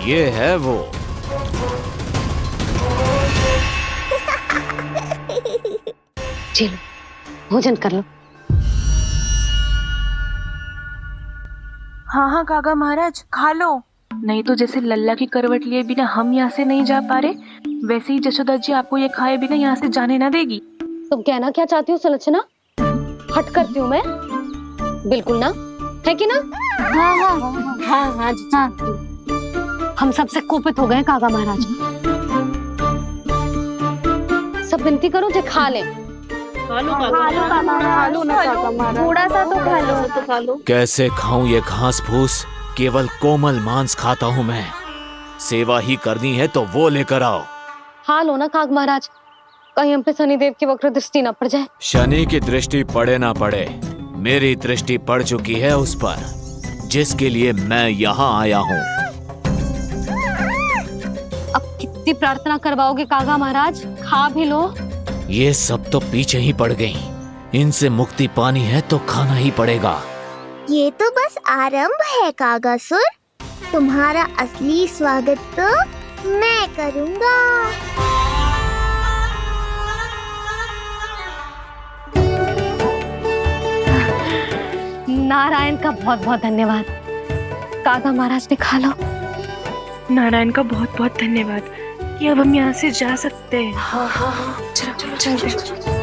ये है वो। चलो भोजन कर लो। हाँ हाँ काका महाराज, खा लो। नहीं तो जैसे लल्ला की करवट लिए बिना हम यहाँ से नहीं जा पा रहे, वैसे ही जशोदा जी आपको ये खाए बिना यहाँ से जाने ना देगी। तुम कहना क्या चाहती हो सुलक्षणा? हट करती हूँ मैं? बिल्कुल ना, है कि ना? हाँ हाँ हाँ हाँ जी हाँ। हम सबसे कोपित हो गए काका महाराज। सब विनती करो जो खा ले। खा लो काका महाराज, थोड़ा सा तो खा लो। कैसे खाऊं ये घास फूस? केवल कोमल मांस खाता हूँ मैं। सेवा ही करनी है तो वो लेकर आओ। खा लो ना काका महाराज, कहीं हम पे शनिदेव की वक्र दृष्टि ना पड़ जाए। शनि की दृष्टि पड़े ना पड़े, मेरी दृष्टि पड़ चुकी है उस पर, जिसके लिए मैं यहाँ आया हूँ। अब कितनी प्रार्थना करवाओगे काका महाराज? खा भी लो। ये सब तो पीछे ही पड़ गई, इनसे मुक्ति पानी है तो खाना ही पड़ेगा। ये तो बस आरंभ है कागासुर, तुम्हारा असली स्वागत तो मैं करूँगा। नारायण का बहुत बहुत धन्यवाद। काका महाराज ने खा लो। नारायण का बहुत बहुत धन्यवाद कि अब हम यहाँ से जा सकते हैं। हाँ हाँ हाँ, चलो चलो चलो।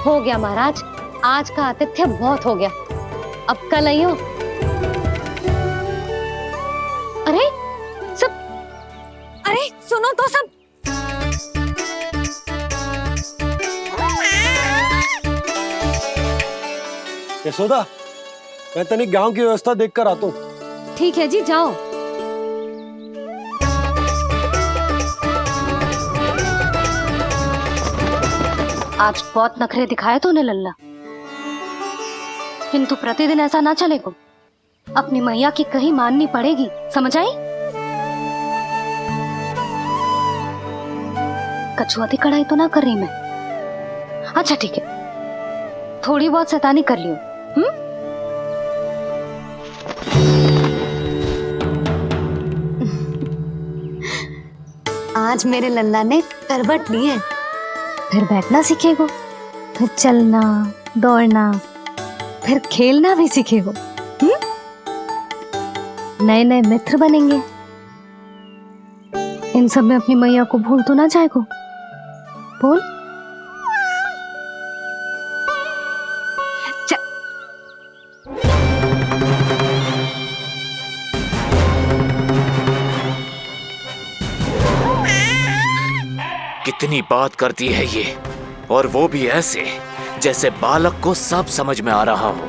हो गया महाराज, आज का आतिथ्य बहुत हो गया, अब कल आइयो। अरे सब, अरे सुनो तो सब। यशोदा, मैं तनिक गांव की व्यवस्था देखकर आता हूँ। ठीक है जी, जाओ। आज बहुत नखरे दिखाए तूने लल्ला, किंतु प्रतिदिन ऐसा ना चलेगा। अपनी मैया की कहीं माननी पड़ेगी, समझ आई? कछुआती कढ़ाई तो ना कर रही मैं। अच्छा ठीक है, थोड़ी बहुत शैतानी कर लियो। आज मेरे लल्ला ने करवट ली है, फिर बैठना सीखेगो, फिर चलना दौड़ना, फिर खेलना भी सीखेगो। नए नए मित्र बनेंगे। इन सब में अपनी मैया को भूल तो ना जाएगो। बोल। कितनी बात करती है ये, और वो भी ऐसे जैसे बालक को सब समझ में आ रहा हो।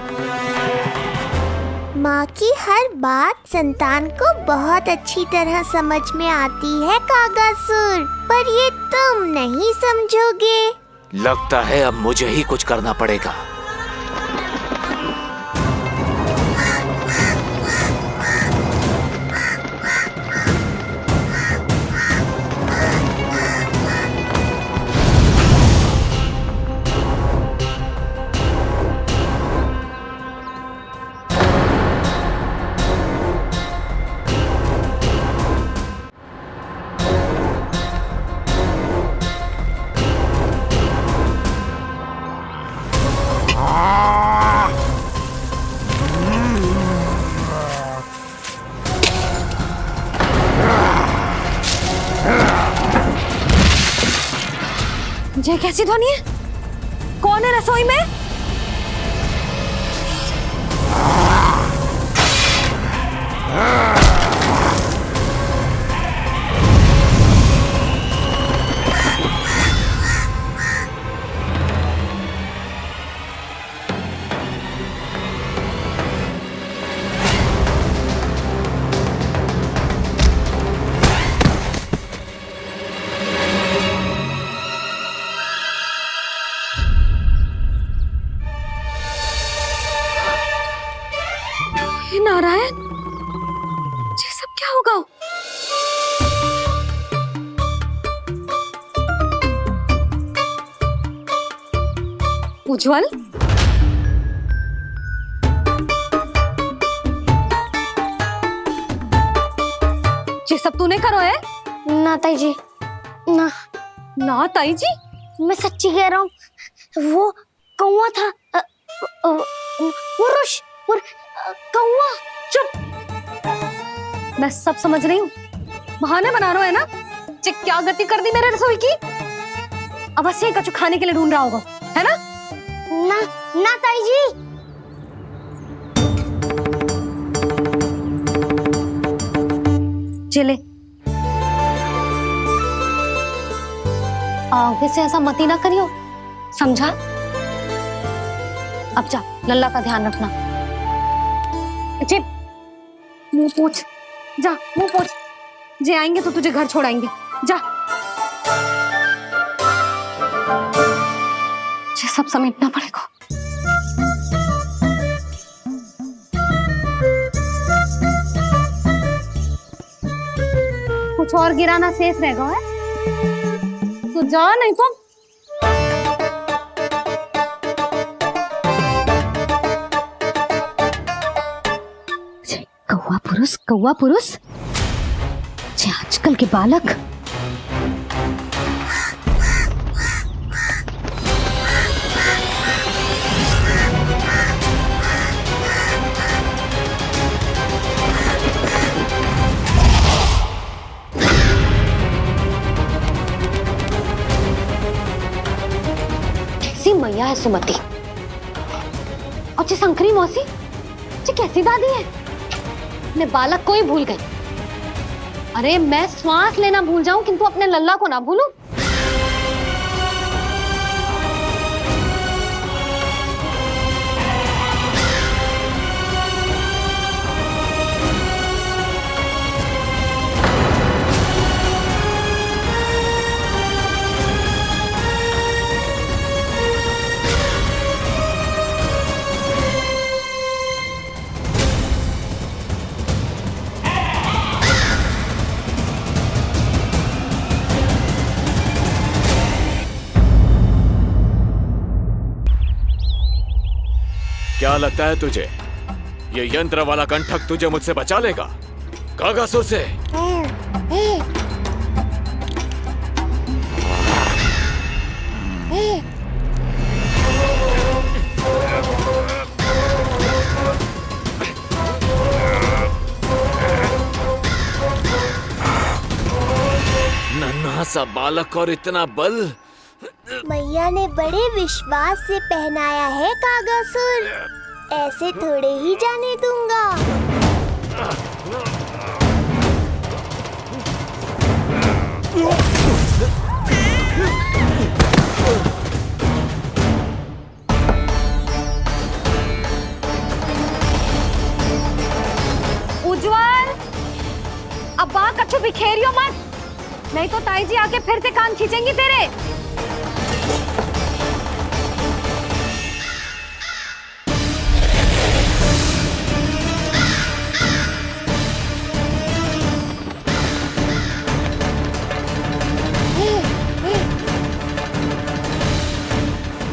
माँ की हर बात संतान को बहुत अच्छी तरह समझ में आती है कागासुर, पर ये तुम नहीं समझोगे। लगता है अब मुझे ही कुछ करना पड़ेगा। ये कैसी ध्वनि है? कौन है रसोई में? नारायण, ये सब क्या होगा? उज्जवल, ये सब तूने करो है? ना ताई जी, ना, ना ताई जी, मैं सच्ची कह रहा हूँ, वो कौवा था, वो कौवा। चुप। मैं सब समझ रही हूँ, बहाने बना रहा है ना? ये क्या गति कर दी मेरे रसोई की? अब बस ये कछु खाने के लिए ढूंढ रहा होगा, है ना? ना ना ताई जी। चले, आगे से ऐसा मती ना करियो, समझा? अब जा, लल्ला का ध्यान रखना। चिप, मुंह पोछ, जा मुंह पोछ। जे आएंगे तो तुझे घर छोड़ाएंगे, जा। ये सब समेटना पड़ेगा। कुछ और गिराना शेष रहेगा है? तो जा, नहीं तो कौवा पुरुष आजकल के बालक। कैसी मैया है सुमति, और ये शंकरी मौसी, ये कैसी दादी है? अपने बालक को ही भूल गई। अरे मैं श्वास लेना भूल जाऊं किंतु अपने लल्ला को ना भूलूं। क्या लगता है तुझे ये यंत्र वाला कंठक तुझे मुझसे बचा लेगा? कागासुर से। नन्हा सा बालक और इतना बल। मैया ने बड़े विश्वास से पहनाया है कागासुर, ऐसे थोड़े ही जाने दूंगा। उज्जवल, अब बात कछु बिखेरियो मत, नहीं तो ताई जी आके फिर से कान खींचेंगी तेरे।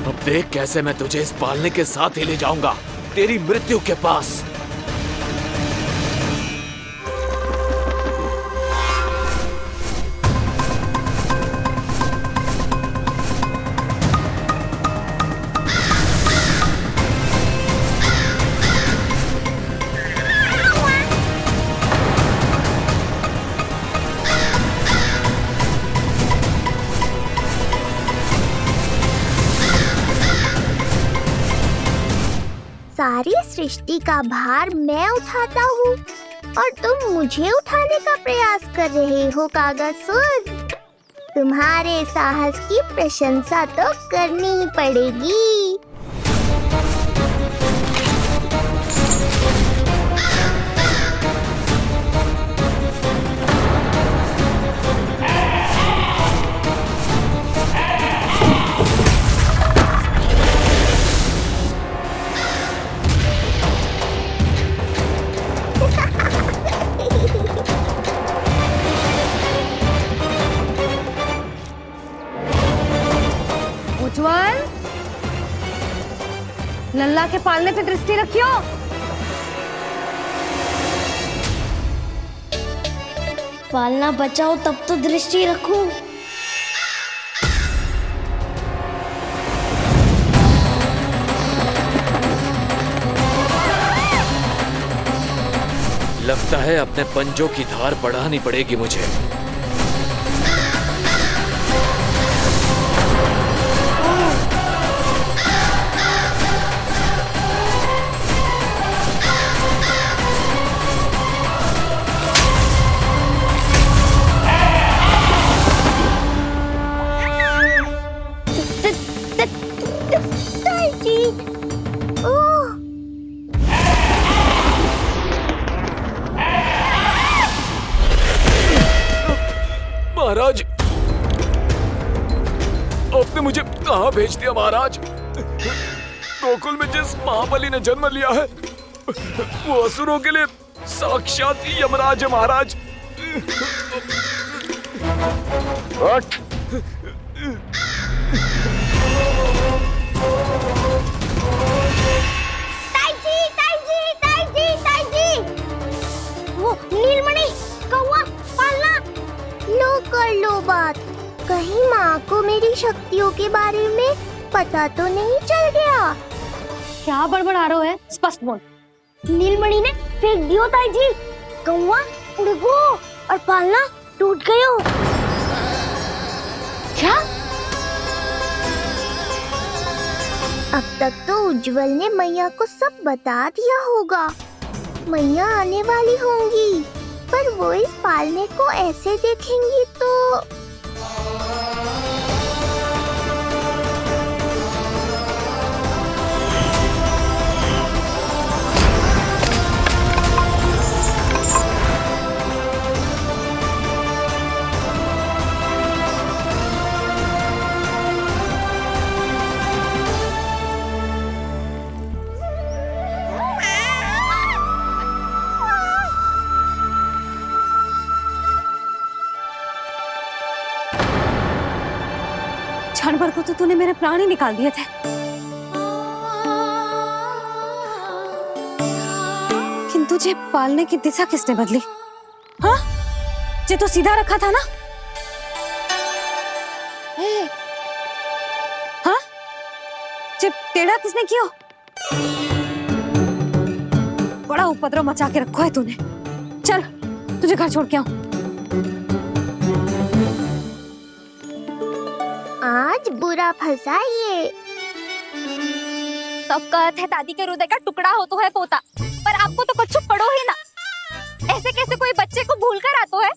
अब देख कैसे मैं तुझे इस पालने के साथ ही ले जाऊंगा तेरी मृत्यु के पास। सारी सृष्टि का भार मैं उठाता हूँ और तुम मुझे उठाने का प्रयास कर रहे हो कागासुर। तुम्हारे साहस की प्रशंसा तो करनी ही पड़ेगी। उज्जवल, लल्ला के पालने पे दृष्टि रखियो। पालना बचाओ तब तो दृष्टि रखूं। लगता है अपने पंजों की धार बढ़ानी पड़ेगी मुझे। महाराज, आपने मुझे कहाँ भेज दिया महाराज? गोकुल में जिस महाबली ने जन्म लिया है वो असुरों के लिए साक्षात यमराज है महाराज। वो नीलमणि, कौवा, पालना, लो कर लो बात। कहीं माँ को मेरी शक्तियों के बारे में पता तो नहीं चल गया? क्या बड़बड़ा रहे हो है? स्पष्ट बोल। नीलमणि ने फेंक दियो ताई जी। कौवा उड़ गयो और पालना टूट गयो। क्या? अब तक तो उज्जवल ने मैया को सब बता दिया होगा। मैया आने वाली होंगी, पर वो इस पालने को ऐसे देखेंगी तो क्षण भर को तो तूने मेरे प्राण ही निकाल दिए थे। किंतु तुझे पालने की दिशा किसने बदली? हाँ, ये तो सीधा रखा था ना? हाँ, ये टेढ़ा किसने किया? बड़ा उपद्रव मचा के रखा है तूने। चल, तुझे घर छोड़ के आऊं। आज बुरा फंसा ये। सब कहते हैं दादी के हृदय का टुकड़ा हो तो है पोता, पर आपको तो कुछ पड़ो ही ना। ऐसे कैसे कोई बच्चे को भूल कर आतो है?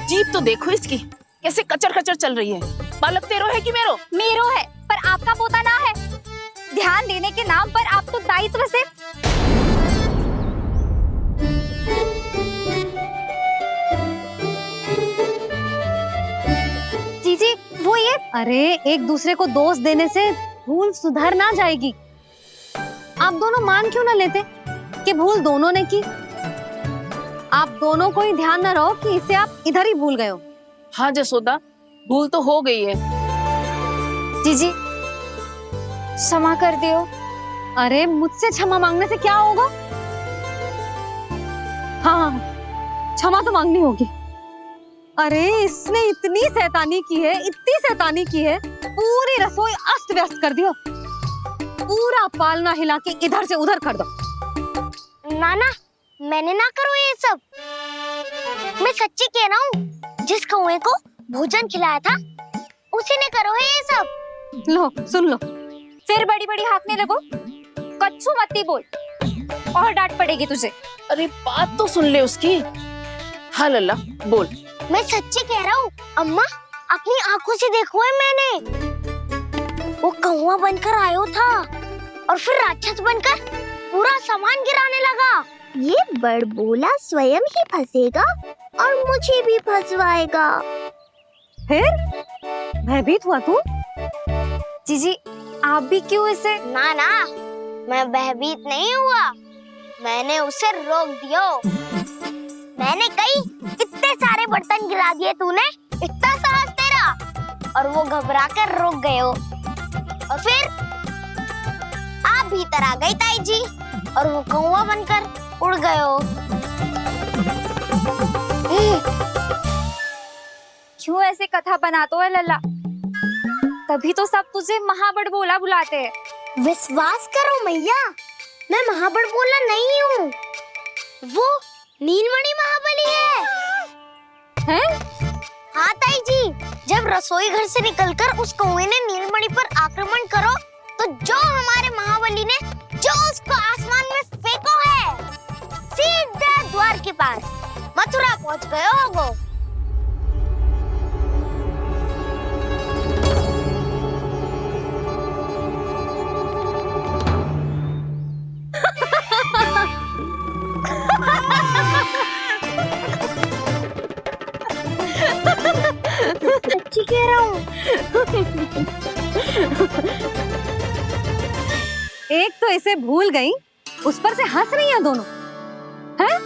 जीभ तो देखो इसकी, कैसे कचर कचर चल रही है। बालक तेरो है कि मेरो? मेरो है, पर आपका पोता ना है। ध्यान देने के नाम पर आप तो दायित्व से जीजी वो ये। अरे एक दूसरे को दोष देने से भूल सुधर ना जाएगी। आप दोनों मान क्यों ना लेते कि भूल दोनों ने की? आप दोनों को ही ध्यान न रहो कि इसे आप इधर ही भूल गए हो। हाँ जसोदा, भूल तो हो गई है। जीजी क्षमा कर दियो। अरे मुझसे क्षमा मांगने से क्या होगा? हाँ, क्षमा तो मांगनी होगी। अरे इसने इतनी शैतानी की है, इतनी शैतानी की है, पूरी रसोई अस्त व्यस्त कर दियो। पूरा पालना हिला के इधर से उधर कर दो। नाना, मैंने ना करो ये सब। मैं सच्ची कह रहा हूँ, जिस कौवे को भोजन खिलाया था उसी ने करो है ये सब। लो सुन लो। फिर बड़ी बड़ी हाँकने लगो। कच्छू मत बोल, और डांट पड़ेगी तुझे। अरे बात तो सुन ले उसकी। हाँ लल्ला बोल। मैं सच्ची कह रहा हूँ अम्मा, अपनी आंखों से देखो है मैंने। वो कौवा बनकर आयो था और फिर राक्षस बनकर पूरा सामान गिराने लगा। ये बड़बोला स्वयं ही फंसेगा और मुझे भी फंसवाएगा। फिर भयभीत हुआ तू? जीजी आप भी क्यों इसे? ना ना, मैं भयभीत नहीं हुआ, मैंने उसे रोक दिया। मैंने कही इतने सारे बर्तन गिरा दिए तूने, इतना साहस तेरा, और वो घबरा कर रुक गए हो। और फिर आप भीतर आ गई ताई जी और वो कौवा बनकर उड़ गए हो। क्यों ऐसे कथा बनाते है लल्ला? तभी तो सब तुझे महाबड़ बोला बुलाते हैं। विश्वास करो मैया, मैं महाबड़ बोला नहीं हूँ। वो नीलमणि महाबली है। हैं? हाँ ताई जी, जब रसोई घर से निकलकर उस कौवे ने नीलमणि पर आक्रमण करो तो जो हमारे महाबली ने जो उसको आसमान में फेंको है, सीधा द्वार के पास मथुरा पहुंच गए होगो। सच्ची कह रहा हूँ। एक तो इसे भूल गई, उस पर से हंस रही हैं दोनों। हैं?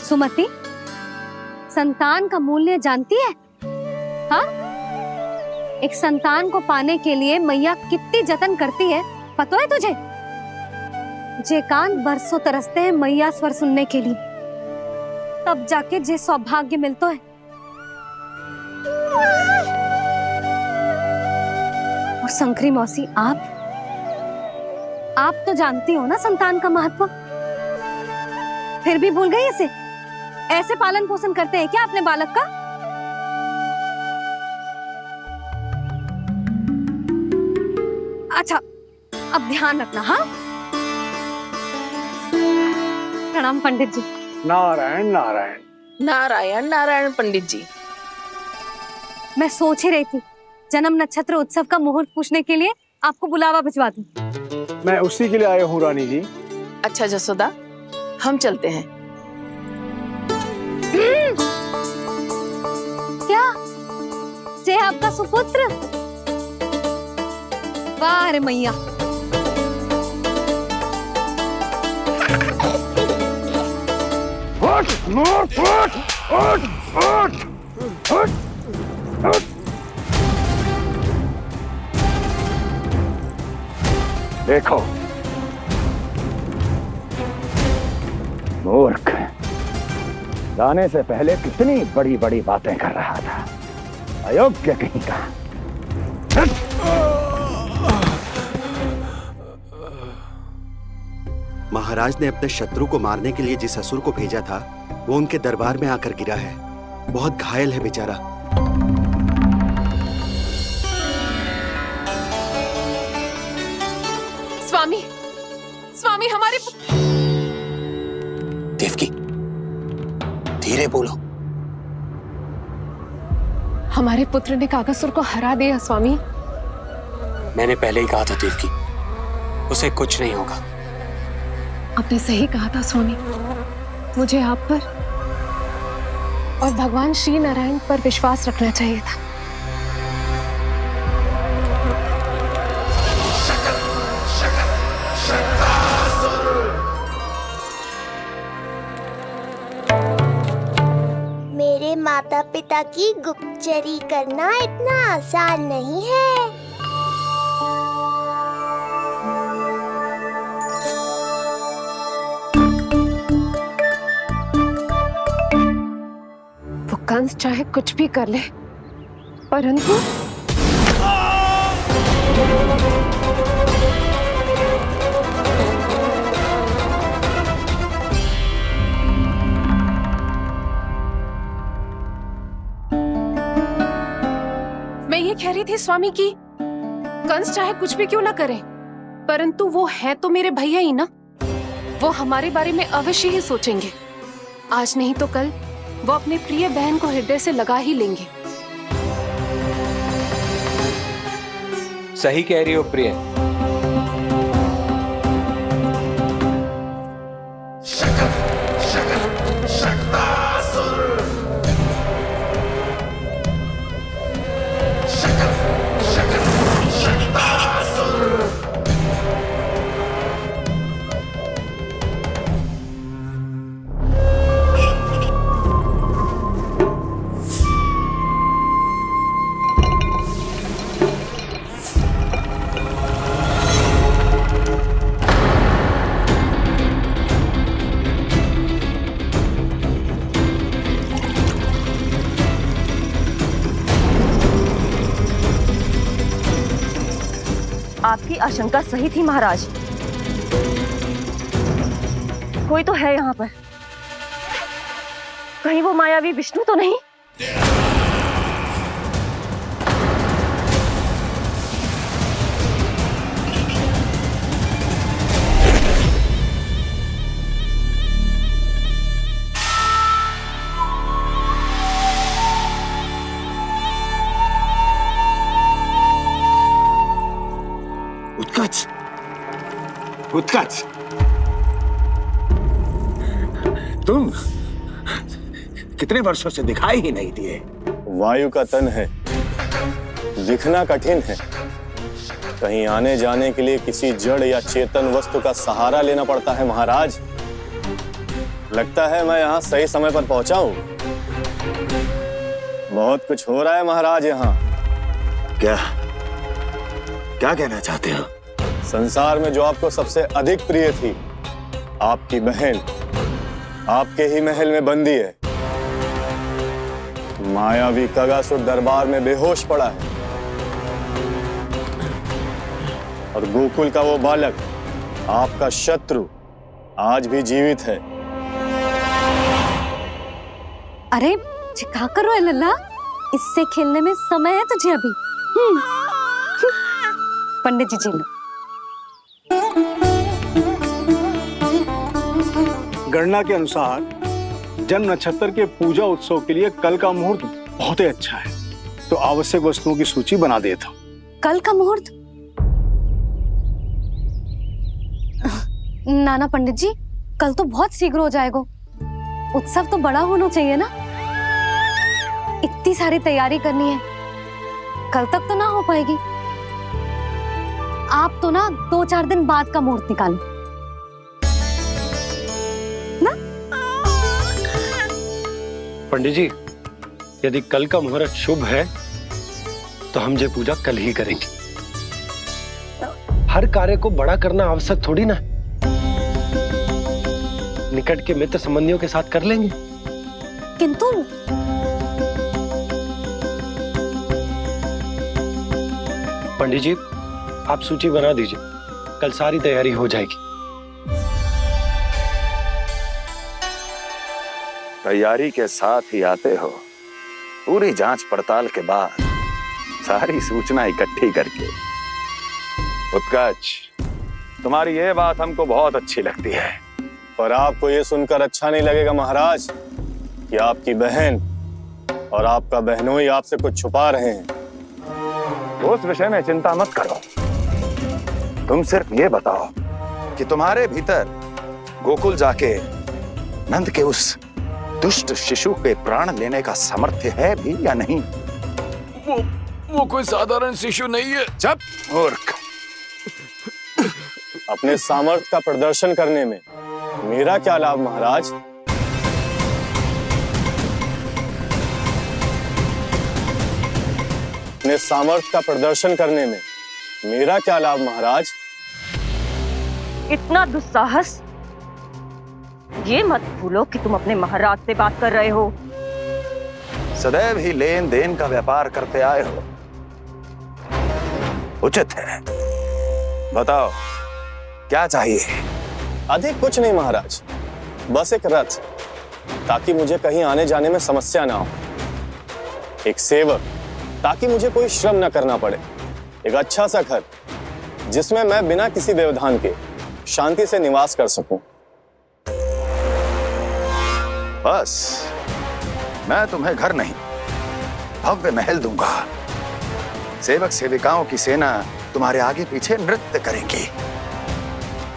सुमति, संतान का मूल्य जानती है? हाँ? एक संतान को पाने के लिए मैया कितनी जतन करती है, पता है तुझे? जे कान बरसों तरसते हैं मैया स्वर सुनने के लिए, तब जाके जे सौभाग्य मिलता है। और शंकरी मौसी, आप तो जानती हो ना संतान का महत्व, फिर भी भूल गई इसे? ऐसे पालन पोषण करते हैं क्या अपने बालक का? अच्छा, अब ध्यान रखना। हाँ, प्रणाम पंडित जी। नारायण नारायण। नारायण नारायण पंडित जी। मैं सोच ही रही थी जन्म नक्षत्र उत्सव का मुहूर्त पूछने के लिए आपको बुलावा भिजवा दूं। मैं उसी के लिए आया हूँ रानी जी। अच्छा जसोदा, हम चलते हैं। क्या जे आपका सुपुत्र? वाह रे मैया। देखो मूर्ख, जाने से पहले कितनी बड़ी बड़ी बातें कर रहा था, अयोग्य कहीं का। महाराज ने अपने शत्रु को मारने के लिए जिस असुर को भेजा था वो उनके दरबार में आकर गिरा है, बहुत घायल है बेचारा। स्वामी, स्वामी हमारे देवकी, धीरे बोलो। हमारे पुत्र ने काकासुर को हरा दिया स्वामी। मैंने पहले ही कहा था देवकी, उसे कुछ नहीं होगा। आपने सही कहा था स्वामी, मुझे आप पर और भगवान श्री नारायण पर विश्वास रखना चाहिए था। मेरे माता पिता की गुप्तचरी करना इतना आसान नहीं है। वो कंस चाहे कुछ भी कर ले, परंतु मैं ये कह रही थी स्वामी कि कंस चाहे कुछ भी क्यों ना करे, परंतु वो है तो मेरे भैया ही ना। वो हमारे बारे में अवश्य ही सोचेंगे। आज नहीं तो कल वो अपने प्रिय बहन को हृदय से लगा ही लेंगे। सही कह रही हो प्रिय। आपकी आशंका सही थी महाराज। कोई तो है यहाँ पर। कहीं वो मायावी विष्णु तो नहीं? उत्कच, उत्कच, तुम कितने वर्षों से दिखाई ही नहीं दिए। वायु का तन है, दिखना कठिन है। कहीं आने जाने के लिए किसी जड़ या चेतन वस्तु का सहारा लेना पड़ता है महाराज। लगता है मैं यहाँ सही समय पर पहुंचा हूँ। बहुत कुछ हो रहा है महाराज यहाँ। क्या क्या कहना चाहते हो? संसार में जो आपको सबसे अधिक प्रिय थी, आपकी बहन, आपके ही महल में बंदी है। मायावी कगासुर दरबार में बेहोश पड़ा है और गोकुल का वो बालक, आपका शत्रु, आज भी जीवित है। अरे क्या कर रहे हो लल्ला? इससे खेलने में समय है तुझे अभी। पंडित जी लो। गणना के अनुसार जन्म नक्षत्र के पूजा उत्सव के लिए कल का मुहूर्त बहुत ही अच्छा है, तो आवश्यक वस्तुओं की सूची बना देता हूँ। कल का मुहूर्त? नाना पंडित जी, कल तो बहुत शीघ्र हो जाएगा। उत्सव तो बड़ा होना चाहिए ना। इतनी सारी तैयारी करनी है, कल तक तो ना हो पाएगी। आप तो ना 2-4 दिन बाद का मुहूर्त निकालो ना। पंडित जी, यदि कल का मुहूर्त शुभ है तो हम ये पूजा कल ही करेंगे। हर कार्य को बड़ा करना आवश्यक थोड़ी ना। निकट के मित्र संबंधियों के साथ कर लेंगे। किंतु पंडित जी, आप सूची बना दीजिए, कल सारी तैयारी हो जाएगी। तैयारी के साथ ही आते हो, पूरी जांच पड़ताल के बाद सारी सूचना इकट्ठी करके। उत्कच, तुम्हारी ये बात हमको बहुत अच्छी लगती है। पर आपको ये सुनकर अच्छा नहीं लगेगा महाराज कि आपकी बहन और आपका बहनोई आपसे कुछ छुपा रहे हैं। उस विषय में चिंता मत करो। तुम सिर्फ ये बताओ कि तुम्हारे भीतर गोकुल जाके नंद के उस दुष्ट शिशु के प्राण लेने का सामर्थ्य है भी या नहीं? वो कोई साधारण शिशु नहीं है। चुप मूर्ख। अपने सामर्थ्य का प्रदर्शन करने में मेरा क्या लाभ महाराज? अपने सामर्थ्य का प्रदर्शन करने में मेरा क्या लाभ महाराज? इतना दुस्साहस? ये मत भूलो कि तुम अपने महाराज से बात कर रहे हो। सदैव ही लेन देन का व्यापार करते आए हो, उचित है। बताओ क्या चाहिए? अधिक कुछ नहीं महाराज, बस एक रथ, ताकि मुझे कहीं आने जाने में समस्या ना हो। एक सेवक, ताकि मुझे कोई श्रम न करना पड़े। एक अच्छा सा घर, जिसमें मैं बिना किसी व्यवधान के शांति से निवास कर सकूं। बस, मैं तुम्हें घर नहीं, भव्य महल दूंगा। सेवक सेविकाओं की सेना तुम्हारे आगे पीछे नृत्य करेंगी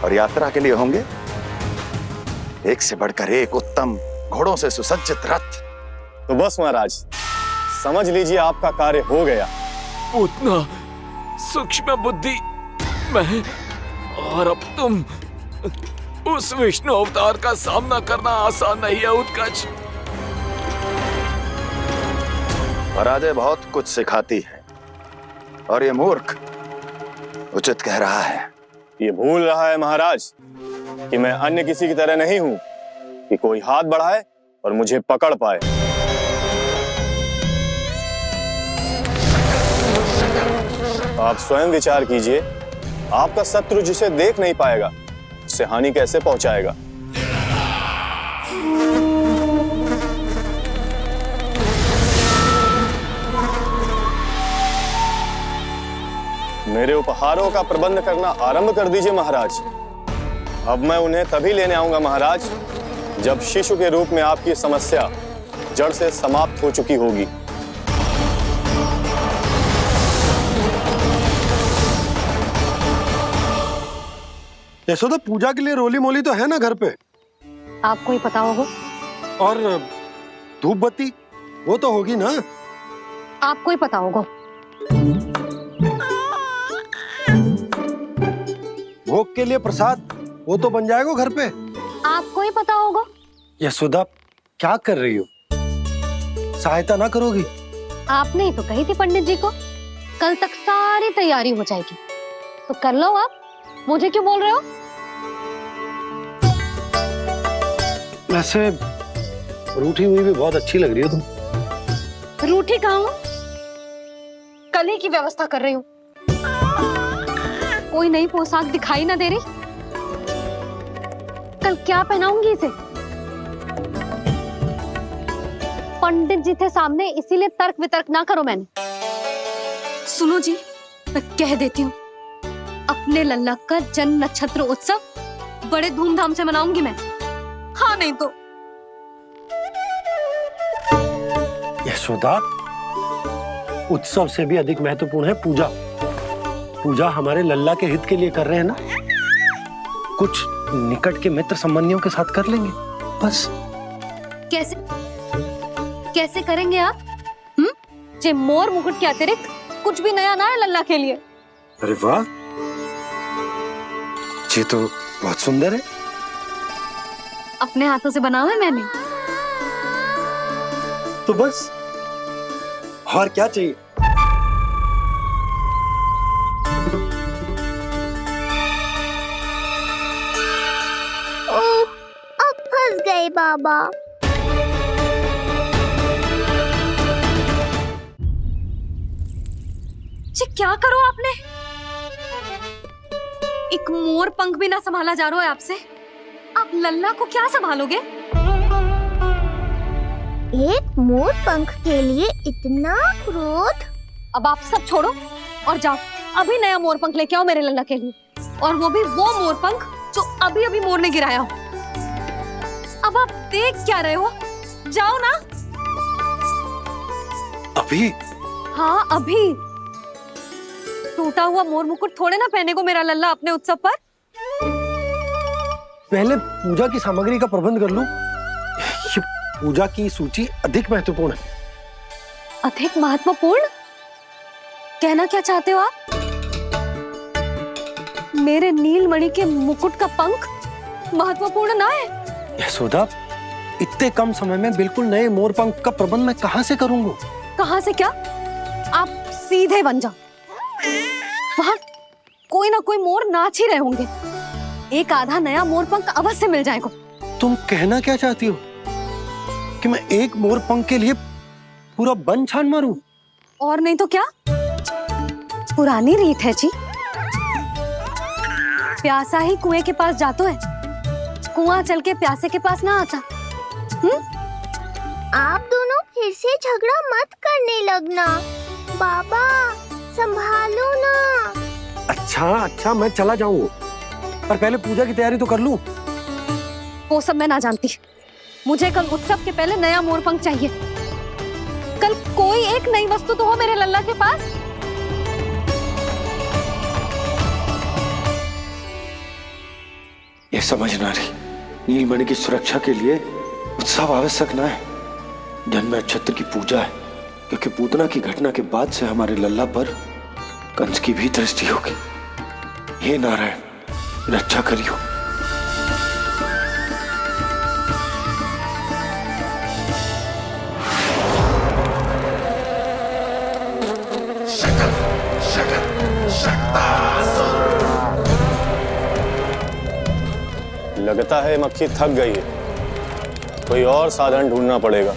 और यात्रा के लिए होंगे एक से बढ़कर एक उत्तम घोड़ों से सुसज्जित रथ। तो बस महाराज, समझ लीजिए आपका कार्य हो गया। उतना सूक्ष्म बुद्धि मैं, और अब तुम, उस विष्णु अवतार का सामना करना आसान नहीं है उत्कच। पराजय बहुत कुछ सिखाती है और ये मूर्ख उचित कह रहा है। ये भूल रहा है महाराज कि मैं अन्य किसी की तरह नहीं हूं कि कोई हाथ बढ़ाए और मुझे पकड़ पाए। आप स्वयं विचार कीजिए आपका शत्रु जिसे देख नहीं पाएगा उसे हानि कैसे पहुंचाएगा? मेरे उपहारों का प्रबंध करना आरंभ कर दीजिए महाराज। अब मैं उन्हें तभी लेने आऊंगा महाराज जब शिशु के रूप में आपकी समस्या जड़ से समाप्त हो चुकी होगी। यशोदा, पूजा के लिए रोली मोली तो है ना घर पे? आपको ही पता होगा। और धूप बत्ती वो तो होगी ना? आपको ही पता होगा। भोग के लिए प्रसाद वो तो बन जाएगा घर पे? आपको ही पता होगा। यशोदा, क्या कर रही हो? सहायता ना करोगी? आपने ही तो कही थी पंडित जी को कल तक सारी तैयारी हो जाएगी, तो कर लो आप। मुझे क्यों बोल रहे हो? वैसे रूठी हुई भी बहुत अच्छी लग रही हो तुम। रूठी कहाँ हूँ? कल ही की व्यवस्था कर रही हूँ। कोई नई पोशाक दिखाई ना दे रही? कल क्या पहनाऊंगी इसे? पंडित जी थे सामने, इसीलिए तर्क वितर्क ना करो। मैंने सुनो जी, मैं कह देती हूँ, अपने लल्ला का जन्म नक्षत्र उत्सव बड़े धूमधाम से मनाऊंगी मैं। हाँ नहीं तो। यशोदा, उत्सव से भी अधिक महत्वपूर्ण है पूजा। पूजा हमारे लल्ला के हित के लिए कर रहे हैं ना। कुछ निकट के मित्र संबंधियों के साथ कर लेंगे बस। कैसे कैसे करेंगे आप? जे मोर मुकुट के अतिरिक्त कुछ भी नया ना है लल्ला के लिए। अरे वाह, ये तो बहुत सुंदर है। अपने हाथों से बनाया है मैंने। तो बस और क्या चाहिए? ओह, अब फंस गए बाबा। जी क्या करो आपने? एक मोर पंख भी ना संभाला जा रहा है आपसे। आप लल्ला को क्या संभालोगे? एक मोर पंख के लिए इतना क्रोध? अब आप सब छोड़ो और जाओ, अभी नया मोर पंख लेके आओ मेरे लल्ला के लिए, और वो भी वो मोर पंख जो अभी अभी मोर ने गिराया हो। अब आप देख क्या रहे हो? जाओ ना। अभी? हाँ अभी। टूटा हुआ मोर मुकुट थोड़े ना पहने को मेरा लल्ला अपने उत्सव पर। पहले पूजा की सामग्री का प्रबंध कर लूं। ये पूजा की सूची अधिक महत्वपूर्ण है। अधिक महत्वपूर्ण? कहना क्या चाहते हो आप? मेरे नीलमणि के मुकुट का पंख महत्वपूर्ण ना है? यशोदा, इतने कम समय में बिल्कुल नए मोर पंख का प्रबंध मैं कहां से करूंगा? कहां से क्या? आप सीधे बन जाओ। वहां कोई ना कोई मोर नाच ही रहे होंगे। एक आधा नया मोर पंख अवश्य मिल जाएगा। तुम कहना क्या चाहती हो कि मैं एक मोर पंख के लिए पूरा वन छान मारूं? और नहीं तो क्या, पुरानी रीत है जी। प्यासा ही कुएं के पास जातो है, कुआं चल के प्यासे के पास ना आता। आप दोनों फिर से झगड़ा मत करने लगना। बाबा संभालो ना। अच्छा, मैं चला जाऊंगा, पर पहले पूजा की तैयारी तो कर लूं। वो सब मैं ना जानती। मुझे कल उत्सव के पहले नया मोर पंख चाहिए। कल कोई एक नई वस्तु तो हो मेरे लल्ला के पास। ये समझ ना रही, नीलमणि की सुरक्षा के लिए उत्सव आवश्यक ना है, जन्म नक्षत्र की पूजा है, क्योंकि पूतना की घटना के बाद से हमारे लल्ला पर कंस की भी दृष्टि होगी। हे नारायण, रक्षा करियो। लगता है मक्खी थक गई है, कोई और साधन ढूंढना पड़ेगा।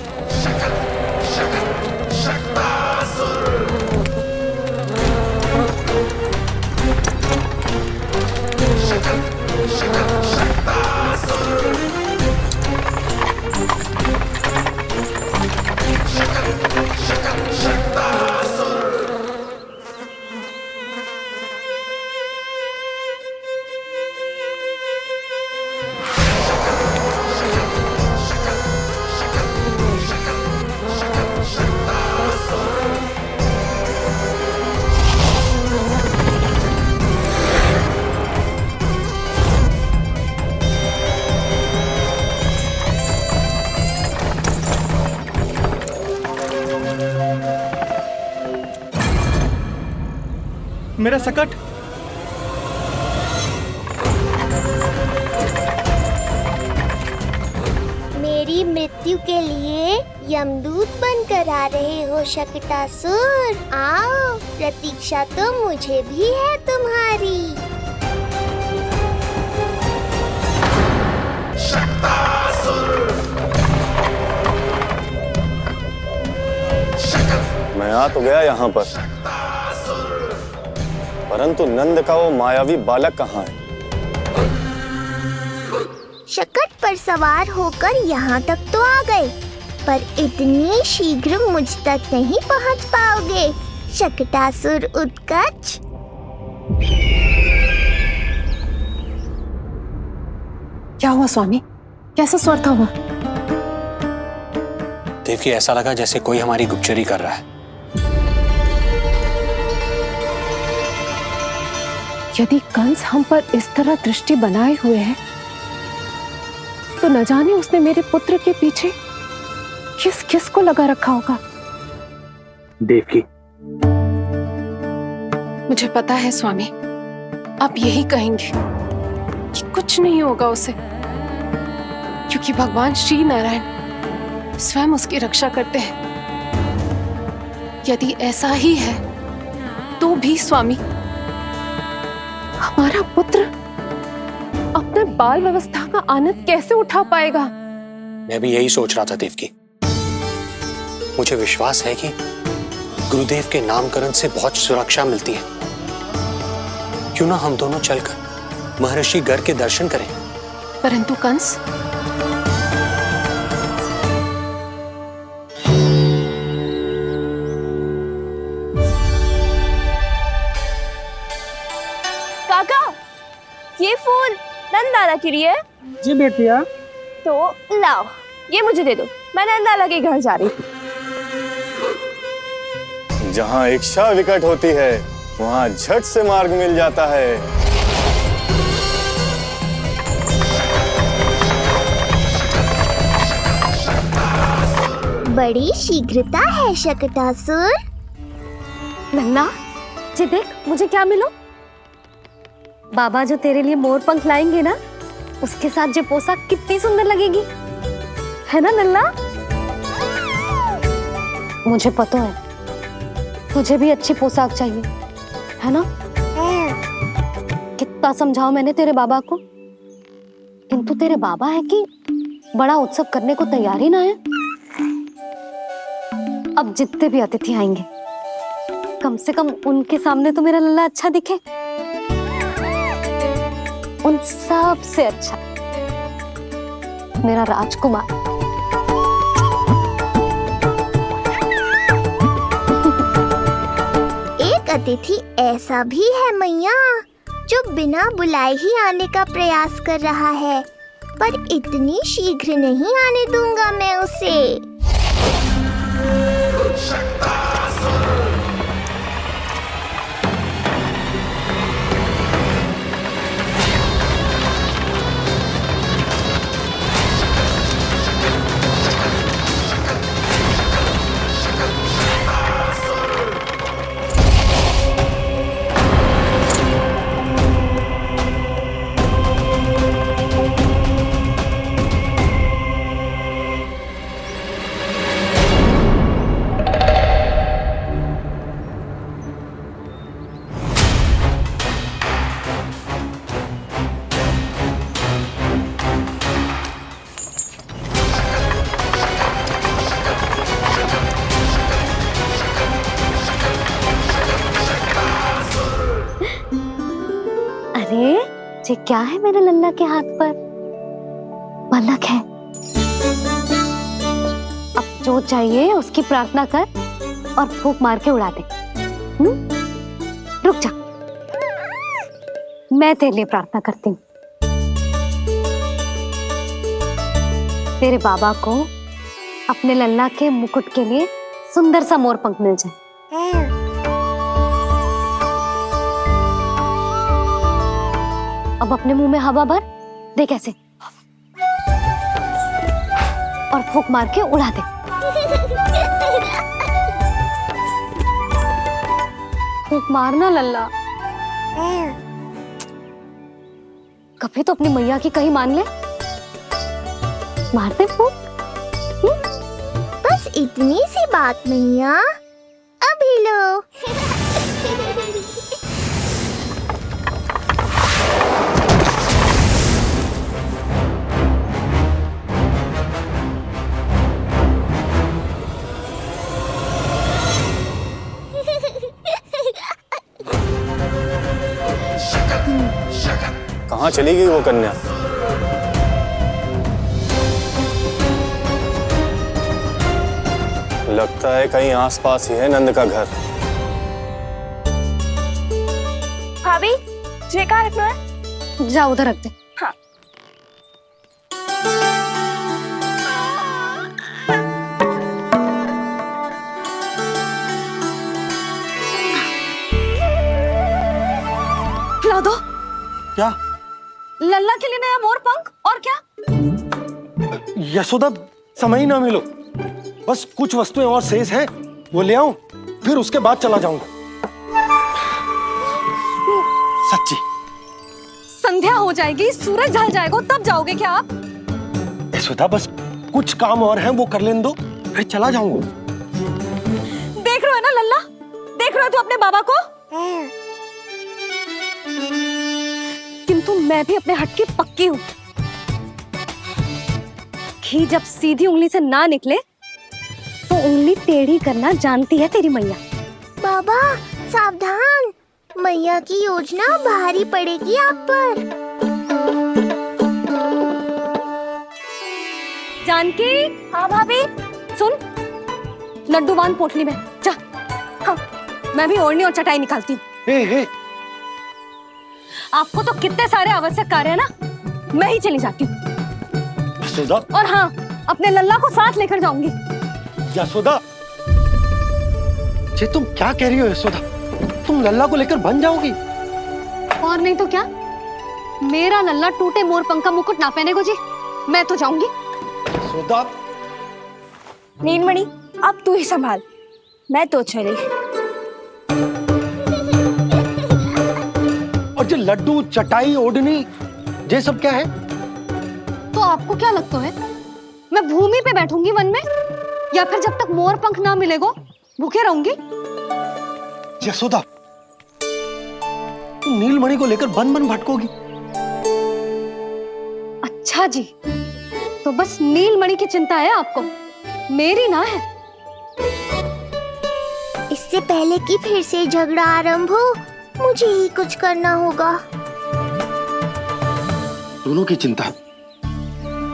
मेरा सकट। मेरी मृत्यु के लिए यमदूत बनकर आ रहे हो शकटासुर? आओ, प्रतीक्षा तो मुझे भी है तुम्हारी। मैं आ तो गया यहाँ पर, परंतु नंद का वो मायावी बालक कहाँ है? शकट पर सवार होकर यहाँ तक तो आ गए, पर इतनी शीघ्र मुझ तक नहीं पहुँच पाओगे शकटासुर उत्कच। क्या हुआ स्वामी? कैसा स्वर था वो? देवकी, ऐसा लगा जैसे कोई हमारी गुप्तचरी कर रहा है। यदि कंस हम पर इस तरह दृष्टि बनाए हुए है, तो न जाने उसने मेरे पुत्र के पीछे किस किस को लगा रखा होगा। देवकी, मुझे पता है स्वामी, आप यही कहेंगे कि कुछ नहीं होगा उसे, क्योंकि भगवान श्री नारायण स्वयं उसकी रक्षा करते हैं। यदि ऐसा ही है तो भी स्वामी, हमारा पुत्र अपने बाल व्यवस्था का आनंद कैसे उठा पाएगा? मैं भी यही सोच रहा था देवकी। मुझे विश्वास है कि गुरुदेव के नामकरण से बहुत सुरक्षा मिलती है। क्यों ना हम दोनों चलकर महर्षि गर्ग के दर्शन करें? परंतु कंस, काका, ये फूल नंदाला के लिए है? जी बेटिया। तो लाओ, ये मुझे दे दो, मैं नंदाला के घर जा रही हूँ। जहाँ इच्छा विकट होती है, वहाँ झट से मार्ग मिल जाता है। बड़ी शीघ्रता है शकटासुर। नन्ना, जी देख मुझे क्या मिलो। बाबा जो तेरे लिए मोर पंख लाएंगे ना, उसके साथ जो पोशाक कितनी सुंदर लगेगी, है ना नन्ना? मुझे पता है तुझे भी अच्छी पोशाक चाहिए, है ना? कितना समझाओ मैंने तेरे बाबा को, किंतु तेरे बाबा है कि बड़ा उत्सव करने को तैयार ही ना है। अब जितने भी अतिथि आएंगे, कम से कम उनके सामने तो मेरा लल्ला अच्छा दिखे। उन सब से अच्छा मेरा राजकुमार। एक अतिथि ऐसा भी है मैया, जो बिना बुलाए ही आने का प्रयास कर रहा है, पर इतनी शीघ्र नहीं आने दूंगा मैं उसे। अरे ये क्या है मेरे लल्ला के हाथ पर? पलक है। अब जो चाहिए उसकी प्रार्थना कर और फूंक मार के उड़ा दे। रुक जा, मैं तेरे लिए प्रार्थना करती हूँ। तेरे बाबा को अपने लल्ला के मुकुट के लिए सुंदर सा मोर पंख मिल जाए। अब अपने मुंह में हवा भर दे, कैसे, और फूंक मार के उड़ा दे। फूंक मारना लल्ला। कभी तो अपनी मैया की कहीं मान ले। मारते फूक। बस इतनी सी बात मैया, अभी लो। कहाँ चली गई वो कन्या? लगता है कहीं आसपास ही है नंद का घर। भाभी जे कहाँ रखना है? जा उधर रख दे। हाँ। खिला दो। क्या? लल्ला के लिए नया मोर पंख और क्या? यशोदा, समय ही ना मिलो। बस कुछ वस्तुएं और शेष हैं, वो ले आऊं, फिर उसके बाद चला जाऊंगा। सच्ची। संध्या हो जाएगी, सूरज ढल जाएगा, तब जाओगे क्या आप? यशोदा, बस कुछ काम और हैं, वो कर लेने दो, फिर चला जाऊंगा। देख रहे हो ना लल्ला, देख रहे हो तू अपने बाबा को? किंतु मैं भी अपने हट की पक्की हूँ। घी जब सीधी उंगली से ना निकले तो उंगली टेढ़ी करना जानती है तेरी मैया। बाबा सावधान, मैया की योजना भारी पड़ेगी आप पर। जानकी। हाँ भाभी। सुन, लड्डू बांध पोटली में, जा। हाँ, मैं भी ओढ़नी और चटाई निकालती हूँ। आपको तो कितने सारे आवश्यक कार्य है ना, मैं ही चली जाती हूँ। यशोदा। और हाँ, अपने लल्ला को साथ लेकर जाऊंगी। यशोदा, ये तुम क्या कह रही हो यशोदा? तुम लल्ला को लेकर बन जाओगी? और नहीं तो क्या, मेरा लल्ला टूटे मोर पंख का मुकुट ना पहने को जी, मैं तो जाऊंगी। यशोदा। नीलमणि, अब तू ही संभाल, मैं तो चली। और जो लड्डू, चटाई, ओढ़नी, ये सब क्या है? तो आपको क्या लगता है, मैं भूमि पे बैठूंगी वन में, या फिर जब तक मोर पंख ना मिलेगा भूखे रहूंगी? यशोदा, तुम नीलमणि को लेकर बन बन भटकोगी। अच्छा जी, तो बस नीलमणि की चिंता है आपको, मेरी ना है। इससे पहले कि फिर से झगड़ा आरंभ हो, मुझे ही कुछ करना होगा। दोनों की चिंता,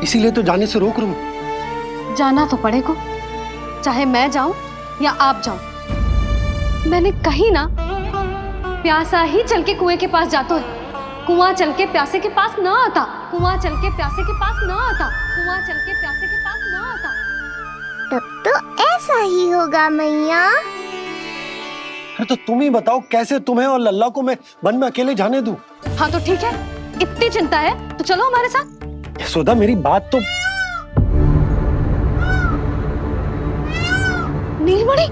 इसीलिए तो जाने से रोक रहा हूं। जाना तो पड़ेगा, चाहे मैं जाऊं या आप जाओ। मैंने कहीं ना, प्यासा ही चल के कुएं के पास जाता है, कुआं चल के प्यासे के पास ना आता, कुआं चल के प्यासे के पास ना आता, कुआं चल के प्यासे के पास ना आता। तब तो ऐसा ही होगा मैया। अरे तो तुम ही बताओ, कैसे तुम्हें और लल्ला को मैं वन में अकेले जाने दूं? हाँ तो ठीक है, इतनी चिंता है तो चलो हमारे साथ। यशोदा, मेरी बात तो। नीलमणि।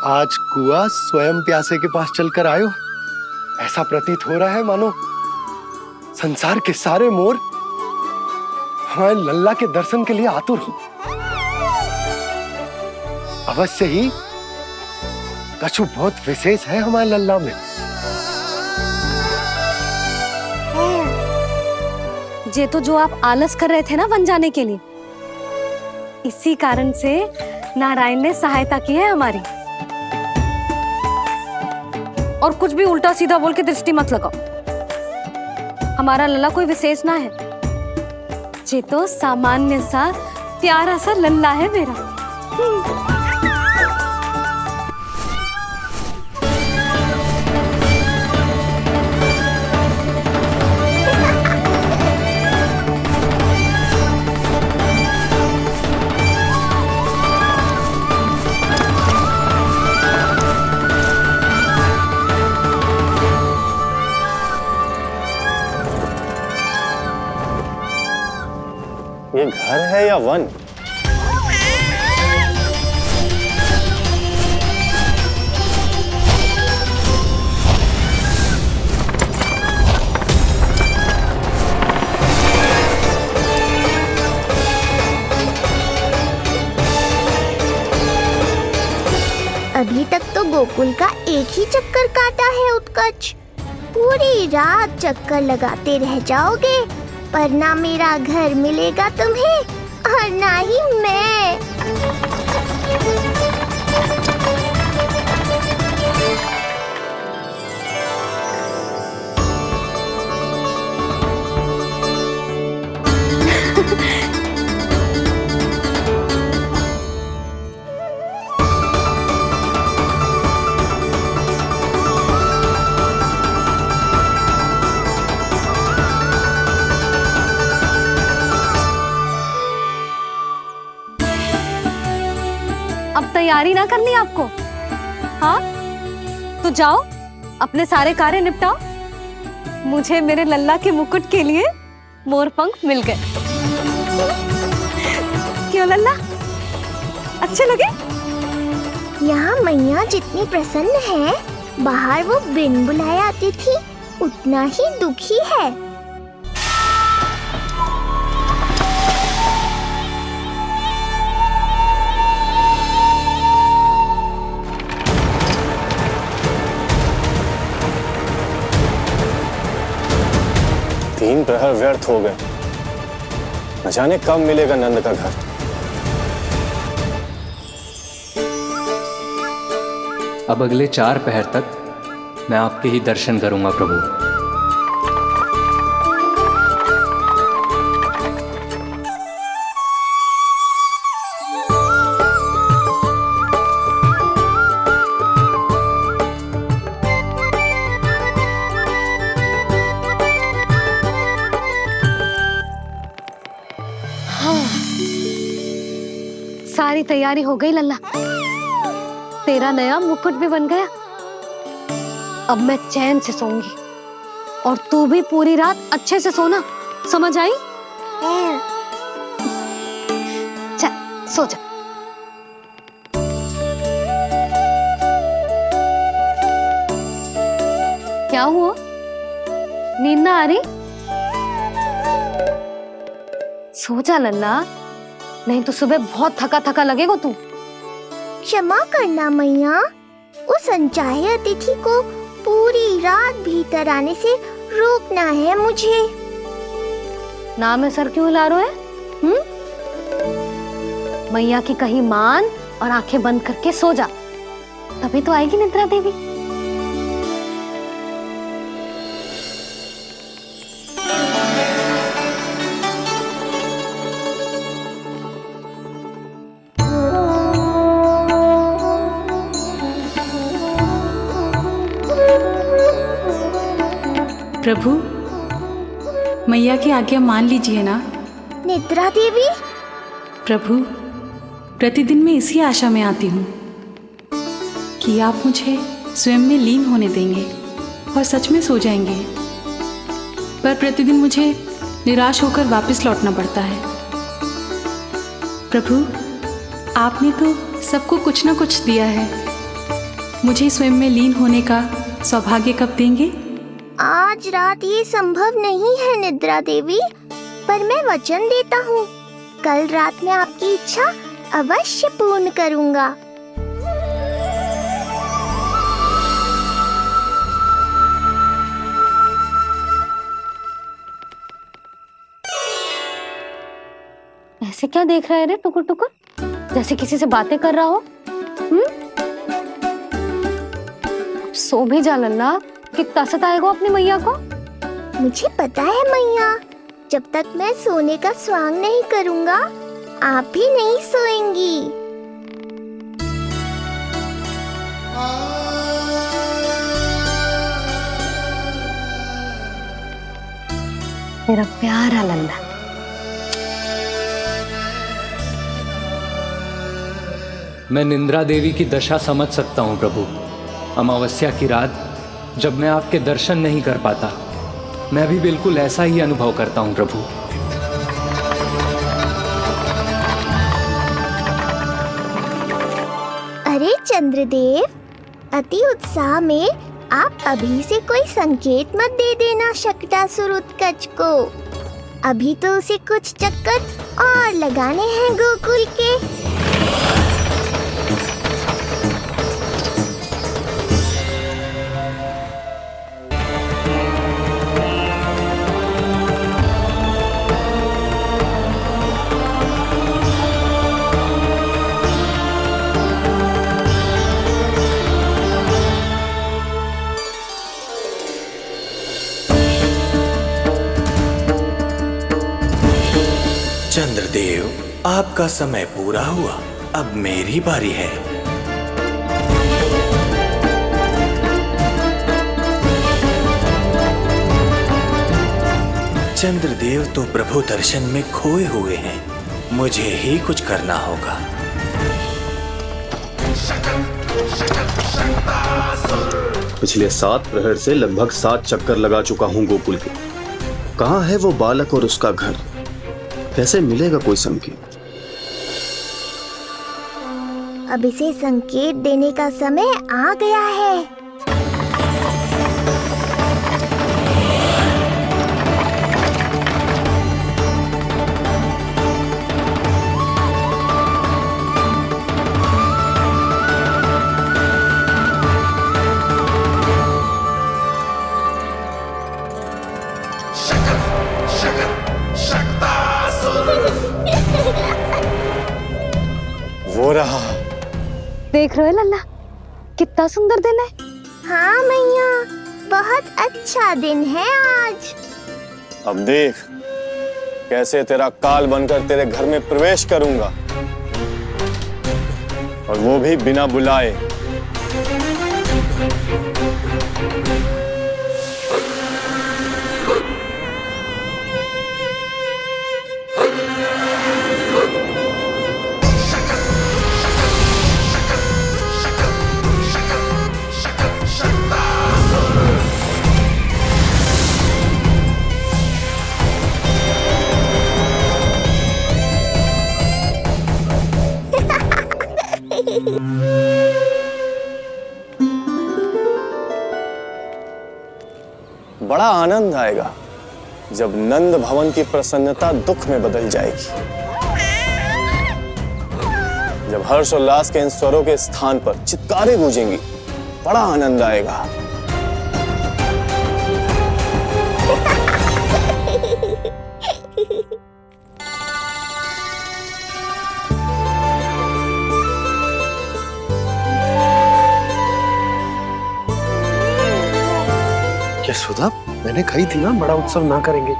आज कुआ स्वयं प्यासे के पास चलकर आयो। ऐसा प्रतीत हो रहा है मानो संसार के सारे मोर हमारे लल्ला के दर्शन के लिए आतुर हो। अवश्य ही कछु बहुत विशेष है हमारे लल्ला में। ये तो जो आप आलस कर रहे थे ना बन जाने के लिए, इसी कारण से नारायण ने सहायता की है हमारी। और कुछ भी उल्टा सीधा बोल के दृष्टि मत लगाओ। हमारा लल्ला कोई विशेष ना है, ये तो सामान्य सा प्यारा सा लल्ला है मेरा। ये घर है या वन? अभी तक तो गोकुल का एक ही चक्कर काटा है उत्कर्ष। पूरी रात चक्कर लगाते रह जाओगे, पर ना मेरा घर मिलेगा तुम्हें और ना ही मैं। अब तैयारी ना करनी आपको? हाँ तो जाओ अपने सारे कार्य निपटाओ। मुझे मेरे लल्ला के मुकुट के लिए मोरपंख मिल गए। क्यों लल्ला, अच्छे लगे? यहाँ मैया जितनी प्रसन्न है, बाहर वो बिन बुलाए आती थी उतना ही दुखी है। तीन प्रहर व्यर्थ हो गए, न जाने कब मिलेगा नंद का घर। अब अगले 4 पहर तक मैं आपके ही दर्शन करूंगा प्रभु। सारी तैयारी हो गई लल्ला, तेरा नया मुकुट भी बन गया। अब मैं चैन से सोऊंगी और तू भी पूरी रात अच्छे से सोना, समझ आई? चल सो जा। क्या हुआ, नींद ना आ रही? सो जा लल्ला, नहीं तो सुबह बहुत थका थका लगेगा तू। क्षमा करना मैया, उस अनचाहे अतिथि को पूरी रात भीतर आने से रोकना है मुझे। ना में सर क्यों हिला रहे हैं? मैया की कहीं मान और आंखें बंद करके सो जा, तभी तो आएगी निद्रा देवी। प्रभु, मैया की आज्ञा मान लीजिए ना। निद्रा देवी? प्रभु, प्रतिदिन मैं इसी आशा में आती हूँ कि आप मुझे स्वयं में लीन होने देंगे और सच में सो जाएंगे, पर प्रतिदिन मुझे निराश होकर वापस लौटना पड़ता है। प्रभु, आपने तो सबको कुछ ना कुछ दिया है, मुझे स्वयं में लीन होने का सौभाग्य कब देंगे? आज रात ये संभव नहीं है निद्रा देवी, पर मैं वचन देता हूँ कल रात में आपकी इच्छा अवश्य पूर्ण करूँगा। ऐसे क्या देख रहा है रे टुकुर टुकुर, जैसे किसी से बातें कर रहा हो? सो भी जा लल्ला, कितना सताएगा अपनी मैया को। मुझे पता है मैया, जब तक मैं सोने का स्वांग नहीं करूँगा आप भी नहीं सोएंगी। मेरा प्यारा लल्ला। मैं निंद्रा देवी की दशा समझ सकता हूँ प्रभु। अमावस्या की रात जब मैं आपके दर्शन नहीं कर पाता, मैं भी बिल्कुल ऐसा ही अनुभव करता हूँ प्रभु। अरे चंद्रदेव, अति उत्साह में आप अभी से कोई संकेत मत दे देना शक्टासुर उत्कच को। अभी तो उसे कुछ चक्कर और लगाने हैं गोकुल के। चंद्रदेव, आपका समय पूरा हुआ, अब मेरी बारी है। चंद्रदेव तो प्रभु दर्शन में खोए हुए हैं, मुझे ही कुछ करना होगा। पिछले 7 प्रहर से लगभग 7 चक्कर लगा चुका हूँ गोकुल के। कहाँ है वो बालक और उसका घर? कैसे मिलेगा कोई संकेत? अब इसे संकेत देने का समय आ गया है। वो रहा। देख रहे हो लल्ला, कितना सुंदर दिन है। हाँ मैया, बहुत अच्छा दिन है आज। अब देख कैसे तेरा काल बनकर तेरे घर में प्रवेश करूंगा, और वो भी बिना बुलाए। बड़ा आनंद आएगा जब नंद भवन की प्रसन्नता दुख में बदल जाएगी, जब हर्षोल्लास के इन स्वरों के स्थान पर चित्कारें गूंजेंगी। बड़ा आनंद आएगा। क्या सुधा, मैंने कही थी ना बड़ा उत्सव ना करेंगे,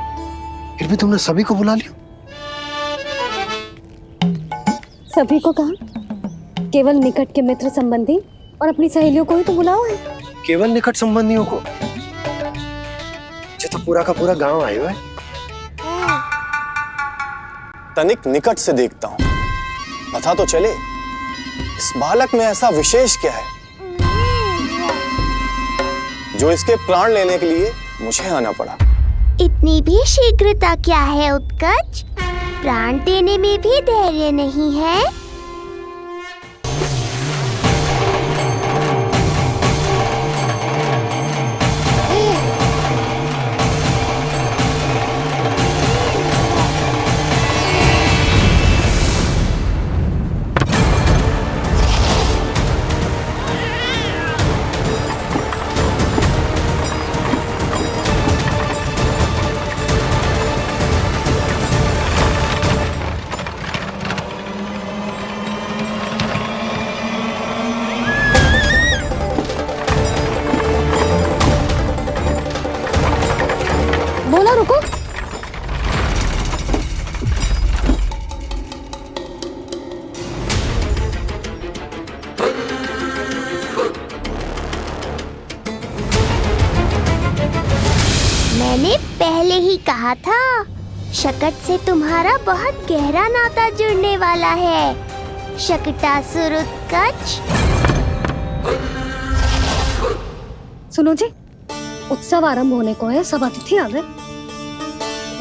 फिर भी तुमने सभी को बुला लिया। सभी को कहा? केवल निकट के मित्र संबंधी और अपनी सहेलियों को ही तो बुलाओ है। केवल निकट संबंधियों को? ये तो पूरा का पूरा गांव आया है। तनिक निकट से देखता हूं, पता तो चले इस बालक में ऐसा विशेष क्या है जो इसके प्राण लेने के लिए मुझे आना पड़ा। इतनी भी शीघ्रता क्या है उत्कच? प्राण देने में भी धैर्य नहीं है। मैंने पहले ही कहा था, शकट से तुम्हारा बहुत गहरा नाता जुड़ने वाला है। शकटासुर उत्कच। सुनो जी, उत्सव आरंभ होने को है, सब अतिथि आ गए।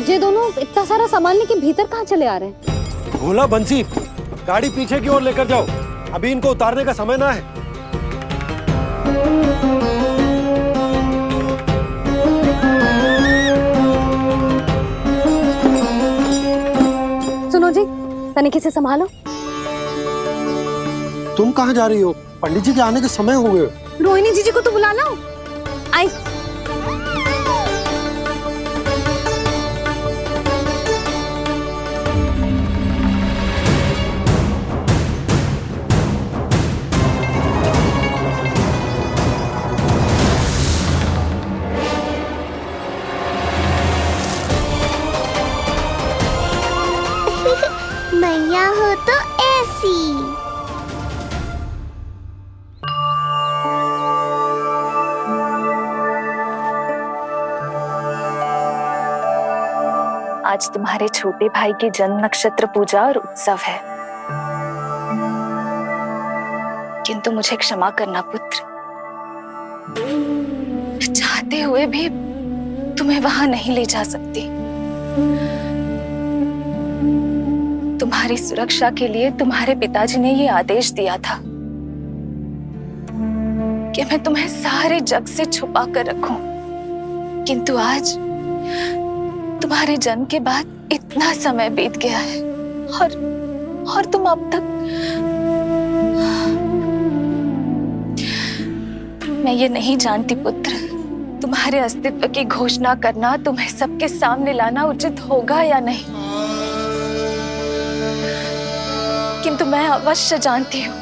ये दोनों इतना सारा सामान लेके भीतर कहाँ चले आ रहे हैं? भोला बंसी, गाड़ी पीछे की ओर लेकर जाओ, अभी इनको उतारने का समय ना है। सुनो जी, तनिके से संभालो। तुम कहाँ जा रही हो? पंडित जी के आने के समय हो गए। रोहिणी जी को तो बुला लो। आई। मैया हो तो ऐसी। आज तुम्हारे छोटे भाई की जन्म नक्षत्र पूजा और उत्सव है, किंतु मुझे क्षमा करना पुत्र, चाहते हुए भी तुम्हें वहां नहीं ले जा सकती। तुम्हारी सुरक्षा के लिए तुम्हारे पिताजी ने ये आदेश दिया था कि मैं तुम्हें सारे जग से छुपा कर रखूं, किंतु आज तुम्हारे जन्म के बाद इतना समय बीत गया है और तुम अब तक। मैं ये नहीं जानती पुत्र, तुम्हारे अस्तित्व की घोषणा करना, तुम्हें सबके सामने लाना उचित होगा या नहीं, किंतु मैं अवश्य जानती हूँ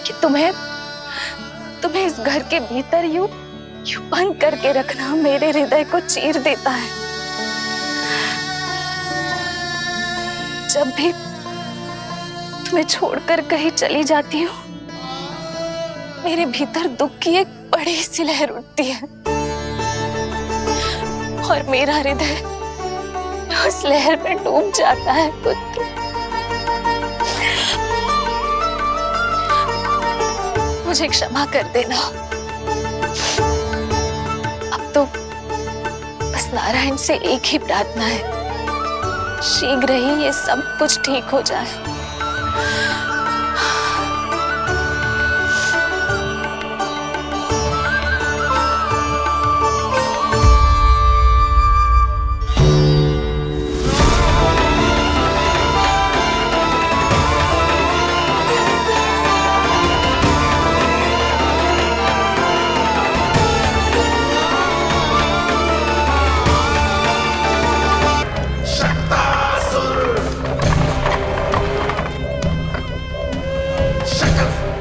कि तुम्हें इस घर के भीतर यूं बंद करके रखना मेरे हृदय को चीर देता है। जब भी तुम्हें छोड़कर कहीं चली जाती हूँ, मेरे भीतर दुख की एक बड़ी सी लहर उठती है और मेरा हृदय उस लहर में डूब जाता है पुत्र। मुझे क्षमा कर देना। अब तो बस नारायण से एक ही प्रार्थना है, शीघ्र ही ये सब कुछ ठीक हो जाए।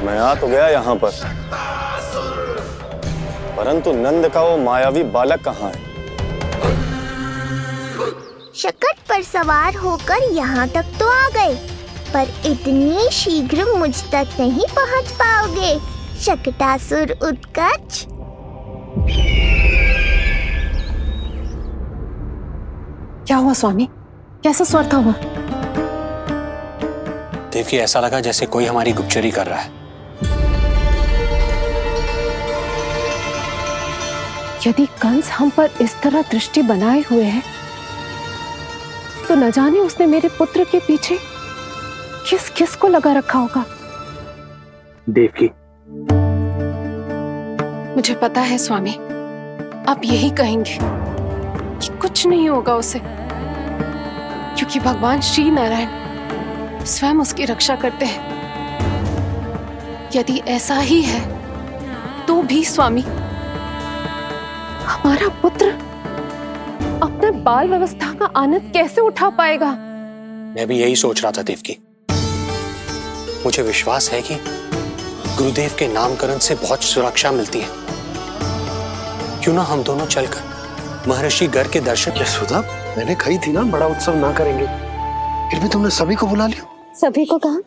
मैं आ तो गया यहाँ पर, परंतु नंद का वो मायावी बालक कहाँ है? शकट पर सवार होकर यहाँ तक तो आ गए, पर इतनी शीघ्र मुझ तक नहीं पहुँच पाओगे। शकटासुर उत्कच। क्या हुआ स्वामी? कैसा स्वर था वो? देवकी, ऐसा लगा जैसे कोई हमारी गुप्तचरी कर रहा है। यदि कंस हम पर इस तरह दृष्टि बनाए हुए है, तो न जाने उसने मेरे पुत्र के पीछे किस किस को लगा रखा होगा। देवकी, मुझे पता है स्वामी, आप यही कहेंगे कि कुछ नहीं होगा उसे, क्योंकि भगवान श्री नारायण स्वयं उसकी रक्षा करते हैं। यदि ऐसा ही है तो भी स्वामी, हमारा पुत्र अपने बाल व्यवस्था का आनंद कैसे उठा पाएगा? मैं भी यही सोच रहा था देवकी। मुझे विश्वास है कि गुरुदेव के नामकरण से बहुत सुरक्षा मिलती है। क्यों ना हम दोनों चलकर महर्षि गर के दर्शन। यशोदा, मैंने कही थी ना बड़ा उत्सव ना करेंगे, फिर भी तुमने सभी को बुला लिया। सभी को कहा?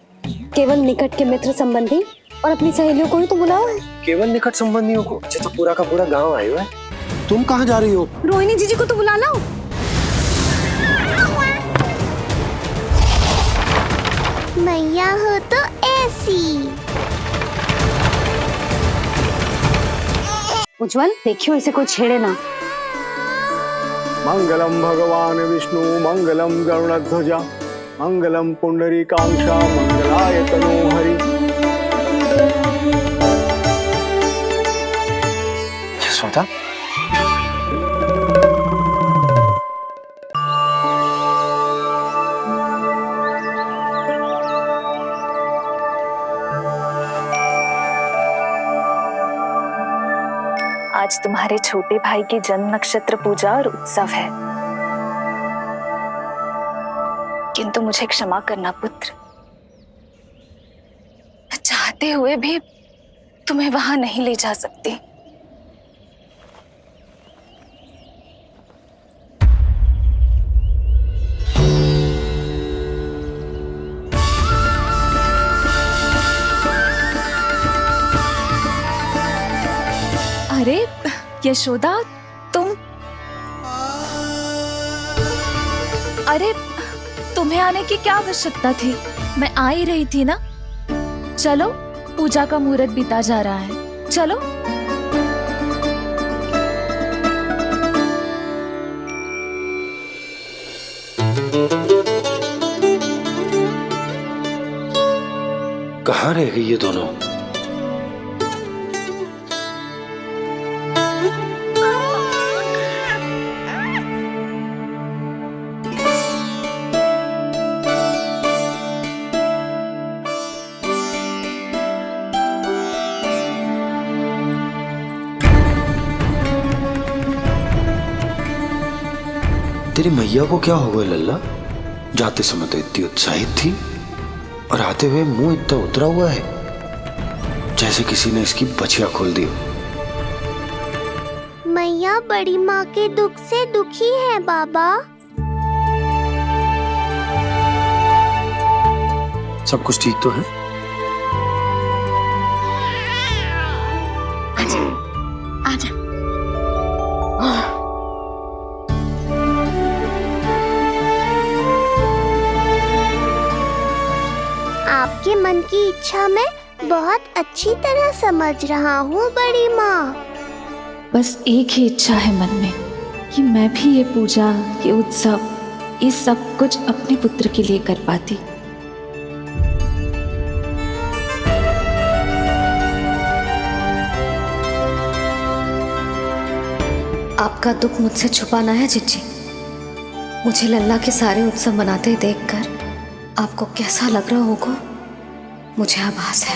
केवल निकट के मित्र संबंधी और अपनी सहेलियों को ही तो बुलाओ है। केवल निकट संबंधियों को? अच्छा, तो पूरा का पूरा गांव आया हुआ है। तुम कहाँ जा रही हो? रोहिणी जीजी को तो बुला लाओ। मैया हो तो ऐसी। उज्जवल देखियो इसे कोई छेड़े ना। मंगलम भगवान विष्णु मंगलम गरुड़ध्वजा मंगलम पुंडरीकाक्षा मंगलाय तनोहरि। यशोदा, आज तुम्हारे छोटे भाई की जन्म नक्षत्र पूजा और उत्सव है, किंतु मुझे क्षमा करना पुत्र, चाहते हुए भी तुम्हें वहां नहीं ले जा सकती। अरे यशोदा, अरे तुम्हें आने की क्या आवश्यकता थी? मैं आ ही रही थी ना। चलो, पूजा का मुहूर्त बीता जा रहा है, चलो। कहाँ रह गई ये दोनों? तेरी मैया को क्या हो गया लल्ला? जाते समय तो इतनी उत्साहित थी और आते हुए मुंह इतना उतरा हुआ है जैसे किसी ने इसकी बचिया खोल दी। मैया बड़ी माँ के दुख से दुखी है बाबा। सब कुछ ठीक तो है? आजा। आपके मन की इच्छा मैं बहुत अच्छी तरह समझ रहा हूँ बड़ी माँ। बस एक ही इच्छा है मन में कि मैं भी ये पूजा, ये उत्सव, ये सब कुछ अपने पुत्र के लिए कर पाती। आपका दुख मुझसे छुपाना है जीजी। मुझे लल्ला के सारे उत्सव मनाते देखकर आपको कैसा लग रहा होगा मुझे आभास है।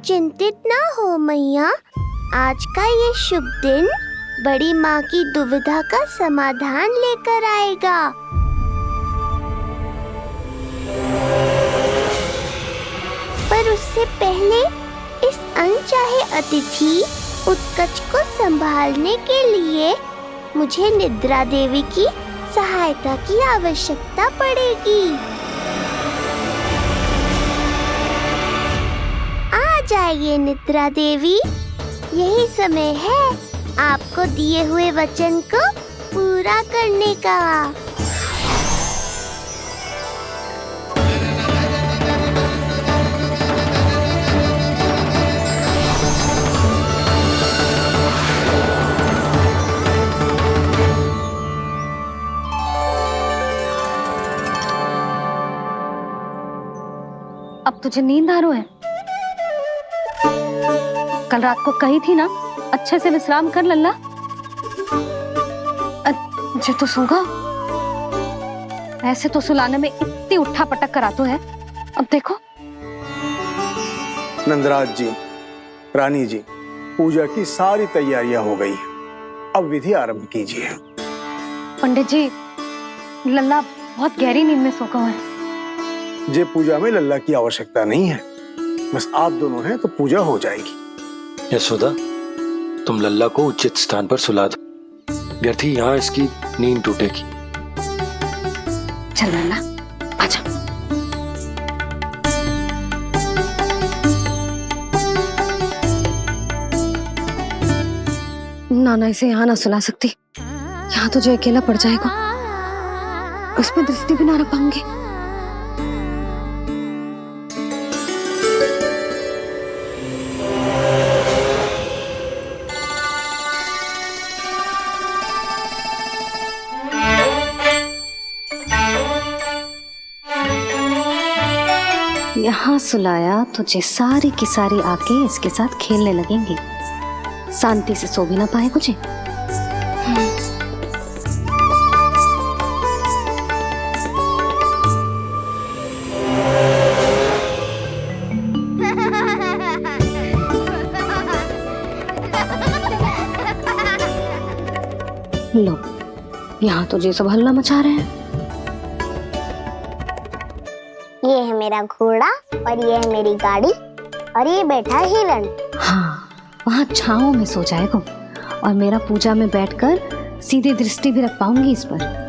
चिंतित ना हो मैया, आज का ये शुभ दिन बड़ी माँ की दुविधा का समाधान लेकर आएगा। पर उससे पहले इस अनचाहे अतिथि उत्कच को संभालने के लिए मुझे निद्रा देवी की सहायता की आवश्यकता पड़ेगी। आ जाइए निद्रा देवी, यही समय है आपको दिए हुए वचन को पूरा करने का। अब तुझे नींद आ रही है? कल रात को कही थी ना अच्छे से विश्राम कर लल्ला। जो तो सोगा, ऐसे तो सुलाने में इतनी उठा पटक करा तो है। अब देखो। नंदराज जी, रानी जी, पूजा की सारी तैयारियां हो गई हैं। अब विधि आरंभ कीजिए। पंडित जी, लल्ला बहुत गहरी नींद में सोगा हुआ है। जे पूजा में लल्ला की आवश्यकता नहीं है, बस आप दोनों हैं तो पूजा हो जाएगी। यशोदा, तुम लल्ला को उचित स्थान पर सुला दो, व्यर्थ ही यहाँ इसकी नींद टूटेगी। चल लल्ला, आजा। नाना इसे यहाँ ना सुला सकती। यहाँ तो जो अकेला पड़ जाएगा, उसमें दृष्टि भी ना रख पाऊंगी। यहाँ सुलाया तो जे सारी की सारी आके इसके साथ खेलने लगेंगी। शांति से सो भी ना पाए मुझे। लो, यहाँ तो जे सब हल्ला मचा रहे हैं। ये है मेरा घोड़ा और ये है मेरी गाड़ी और ये बैठा है हिरण। हाँ, वहाँ छांव में सो जाएगा और मेरा पूजा में बैठकर सीधे दृष्टि भी रख पाऊंगी इस पर।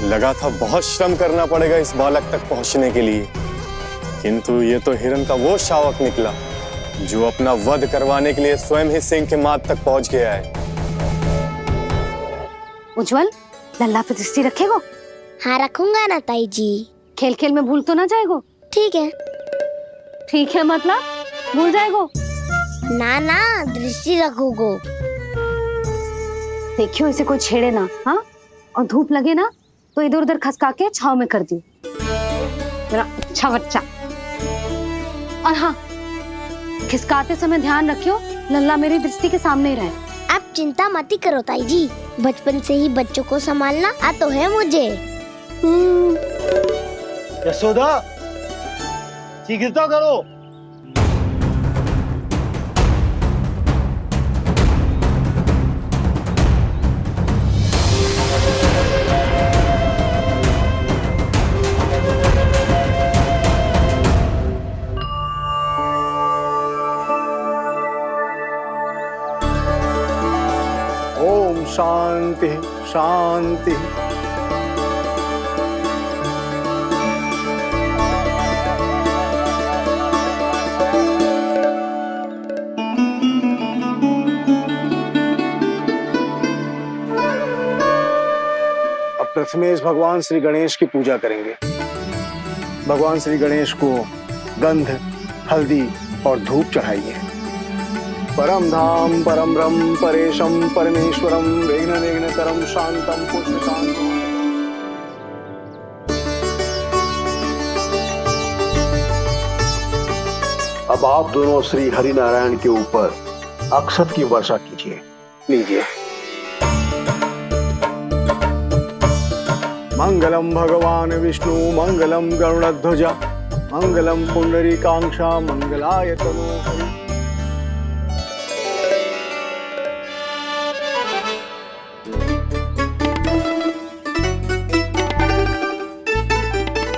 लगा था बहुत श्रम करना पड़ेगा इस बालक तक पहुंचने के लिए, किंतु ये तो हिरण का वो शावक निकला जो अपना वध करवाने के लिए स्वयं ही सिंह के माद तक पहुंच गया है। उज्जवल, लल्ला पे दृष्टि रखेगो? हाँ रखूंगा ना ताई जी। खेल खेल में भूल तो ना जाएगो? ठीक है। ठीक है मतलब भूल जाएगो? ना ना, दृष्टि रखोगो। देखियो इसे कोई छेड़े ना, हाँ? और धूप लगे ना तो इधर उधर खसका के छाव में कर दी। मेरा अच्छा बच्चा। और हाँ, खिसकाते समय ध्यान रखियो लल्ला मेरी दृष्टि के सामने ही रहे। आप चिंता मत करो ताई जी, बचपन से ही बच्चों को संभालना आता है मुझे। यशोदा, शीघ्रता करो। ओम शांति शांति। अब प्रथमेश भगवान श्री गणेश की पूजा करेंगे। भगवान श्री गणेश को गंध, हल्दी और धूप चढ़ाइए। परम धाम परम ब्रह्म परेशम परमेश्वरम विघ्न निघ्नकरम शांतम पुष्पकांतम। अब आप दोनों श्री हरि नारायण के ऊपर अक्षत की वर्षा कीजिए। लीजिए। मंगलम भगवान विष्णु मंगलम गरुड़ध्वजा मंगलम पुंडरीकाक्षा मंगलाय तनोहरि।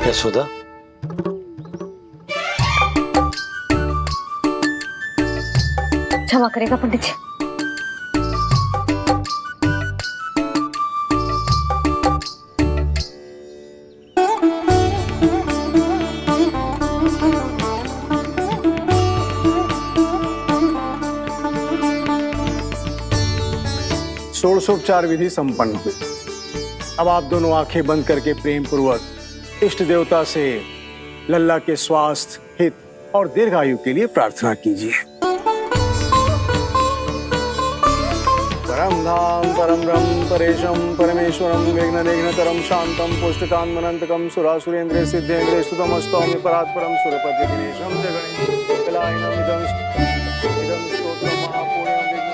यशोदा, क्षमा करेगा पंडित जी। षोडशोपचार विधि संपन्न हुई। अब आप दोनों आंखें बंद करके प्रेम पूर्वक इष्ट देवता से लल्ला के स्वास्थ्य, हित और दीर्घायु के लिए प्रार्थना कीजिए। परम धाम परम ब्रह्म परेशम परमेश्वरम विघ्न निघ्नकरम शांतम पुष्टकान्मनंतकम सुरासुरेंद्र सिद्धेंद्र स्तुतम स्तौम्य परात्परम सुरपति दिनेशम जगणेश कलायनम इदं स्तोत्रम महापुण्यम विघ्न।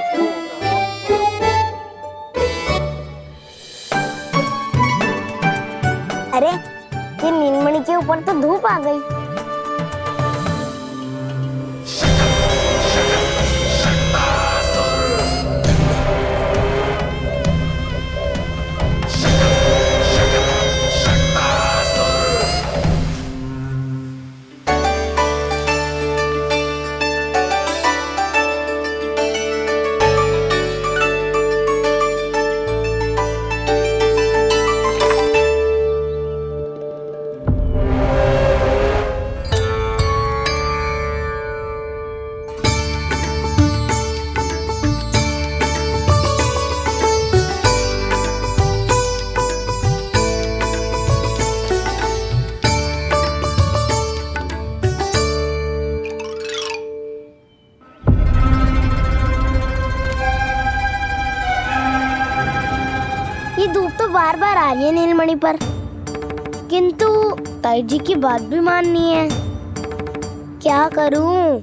अरे ये नीलमणि के ऊपर तो धूप आ गई। बार बार आ रही है नीलमणि पर, किंतु ताई जी की बात भी माननी है। क्या करूं?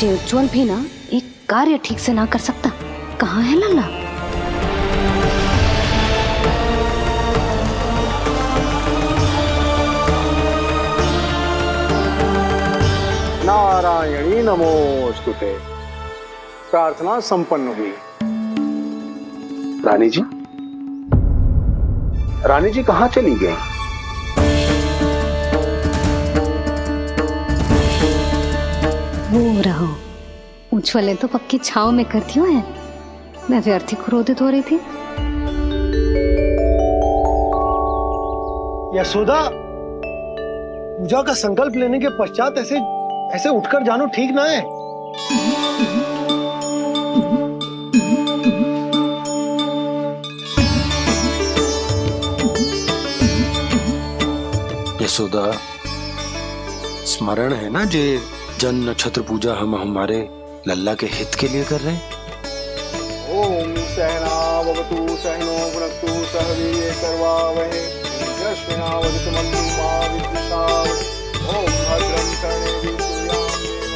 उज्ज्वल भी ना एक कार्य ठीक से ना कर सकता। कहाँ है लल्ला? नारायणी नमोस्तुते। प्रार्थना संपन्न हुई। रानी जी, रानी जी कहाँ चली गई? वो रहो, उज्ज्वल तो पक्की छाव में करती हूँ है। मैं व्यर्थ ही क्रोधित हो रही थी। यशोदा, पूजा का संकल्प लेने के पश्चात ऐसे उठकर जानो ठीक ना है। यशोदा, स्मरण है ना जे जन नक्षत्र पूजा हम हमारे लल्ला के हित के लिए कर रहे हैं। ओम सहनावतु सहनो भुनक्तु सह वीर्येर्करवावहै तेजस्विनावधीतमस्तु मा विद्विषावहै। ओम भद्रं कर्णेभिः सूर्यां देवं।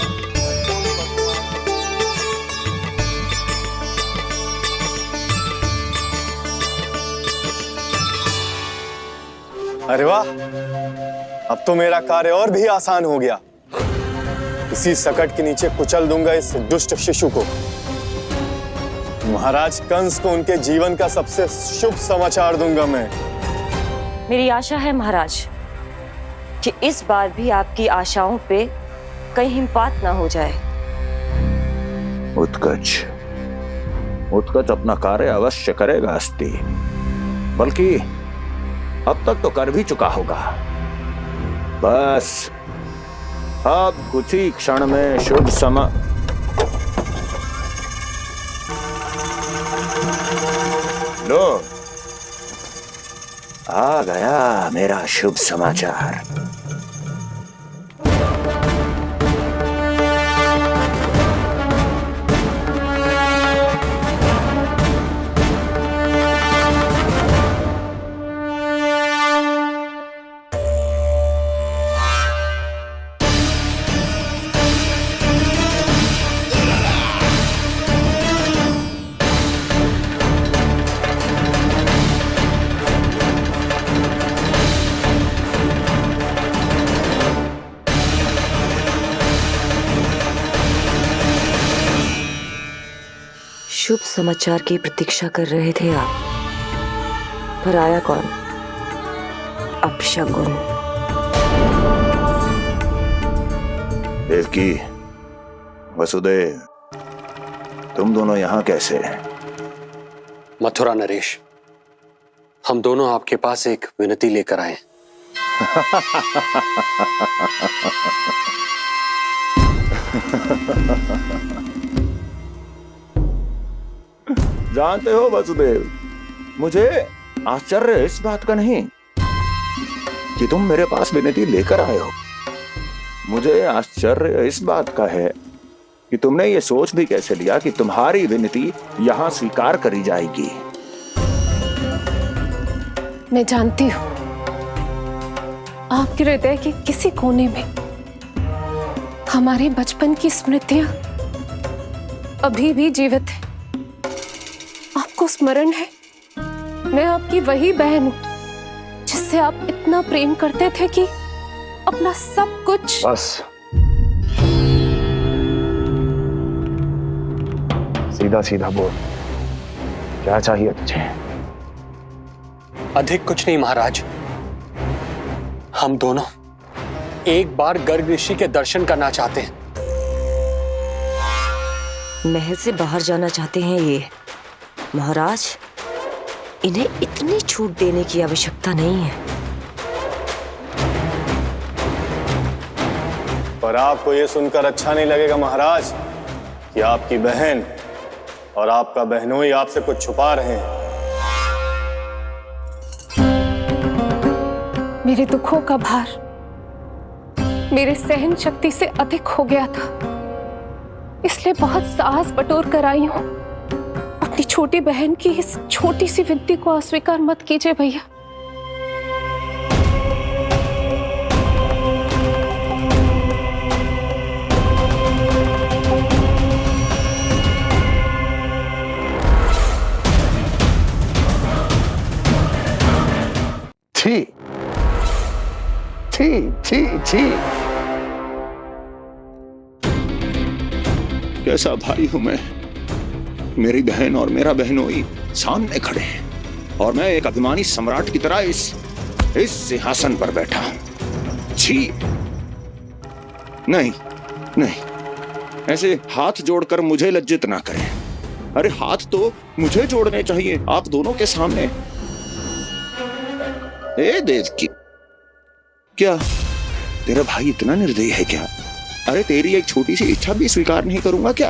अरे वाह, अब तो मेरा कार्य और भी आसान हो गया। इसी सकट के नीचे कुचल दूंगा इस दुष्ट शिशु को। महाराज कंस को उनके जीवन का सबसे शुभ समाचार दूंगा मैं। मेरी आशा है महाराज कि इस बार भी आपकी आशाओं पे कहीं हिमपात ना हो जाए। उत्कच अपना कार्य अवश्य करेगा अस्ति, बल्कि अब तक तो कर भी चुका होगा। बस अब कुछ ही क्षण में शुभ समय। लो, आ गया मेरा शुभ समाचार। शुभ समाचार की प्रतीक्षा कर रहे थे आप, पर आया कौन? अपशगुन। देवकी, वसुदेव, तुम दोनों यहाँ कैसे? मथुरा नरेश, हम दोनों आपके पास एक विनती लेकर आए। जानते हो वसुदेव, मुझे आश्चर्य इस बात का नहीं कि तुम मेरे पास विनती लेकर आए हो। मुझे आश्चर्य इस बात का है कि तुमने ये सोच भी कैसे लिया कि तुम्हारी विनती यहां स्वीकार करी जाएगी। मैं जानती हूँ आपके हृदय के किसी कोने में हमारे बचपन की स्मृतियां अभी भी जीवित है। आपको स्मरण है, मैं आपकी वही बहन हूं जिससे आप इतना प्रेम करते थे कि अपना सब कुछ। बस सीधा सीधा बोल, क्या चाहिए तुझे? अधिक कुछ नहीं महाराज, हम दोनों एक बार गर्ग ऋषि के दर्शन करना चाहते हैं। महल से बाहर जाना चाहते हैं ये। महाराज, इन्हें इतनी छूट देने की आवश्यकता नहीं है। पर आपको ये सुनकर अच्छा नहीं लगेगा महाराज कि आपकी बहन और आपका बहनोई आपसे कुछ छुपा रहे हैं। मेरे दुखों का भार मेरे सहन शक्ति से अधिक हो गया था, इसलिए बहुत साहस बटोर कर आई हूं। अपनी छोटी बहन की इस छोटी सी विनती को अस्वीकार मत कीजिए भैया। छी छी छी छी, कैसा भाई हूं मैं। मेरी बहन और मेरा बहनोई सामने खड़े हैं और मैं एक अभिमानी सम्राट की तरह इस सिंहासन पर बैठा हूं। छी, नहीं नहीं, ऐसे हाथ जोड़कर मुझे लज्जित ना करें। अरे हाथ तो मुझे जोड़ने चाहिए आप दोनों के सामने। ए देवकी, क्या तेरा भाई इतना निर्दयी है क्या? अरे तेरी एक छोटी सी इच्छा भी स्वीकार नहीं करूंगा क्या?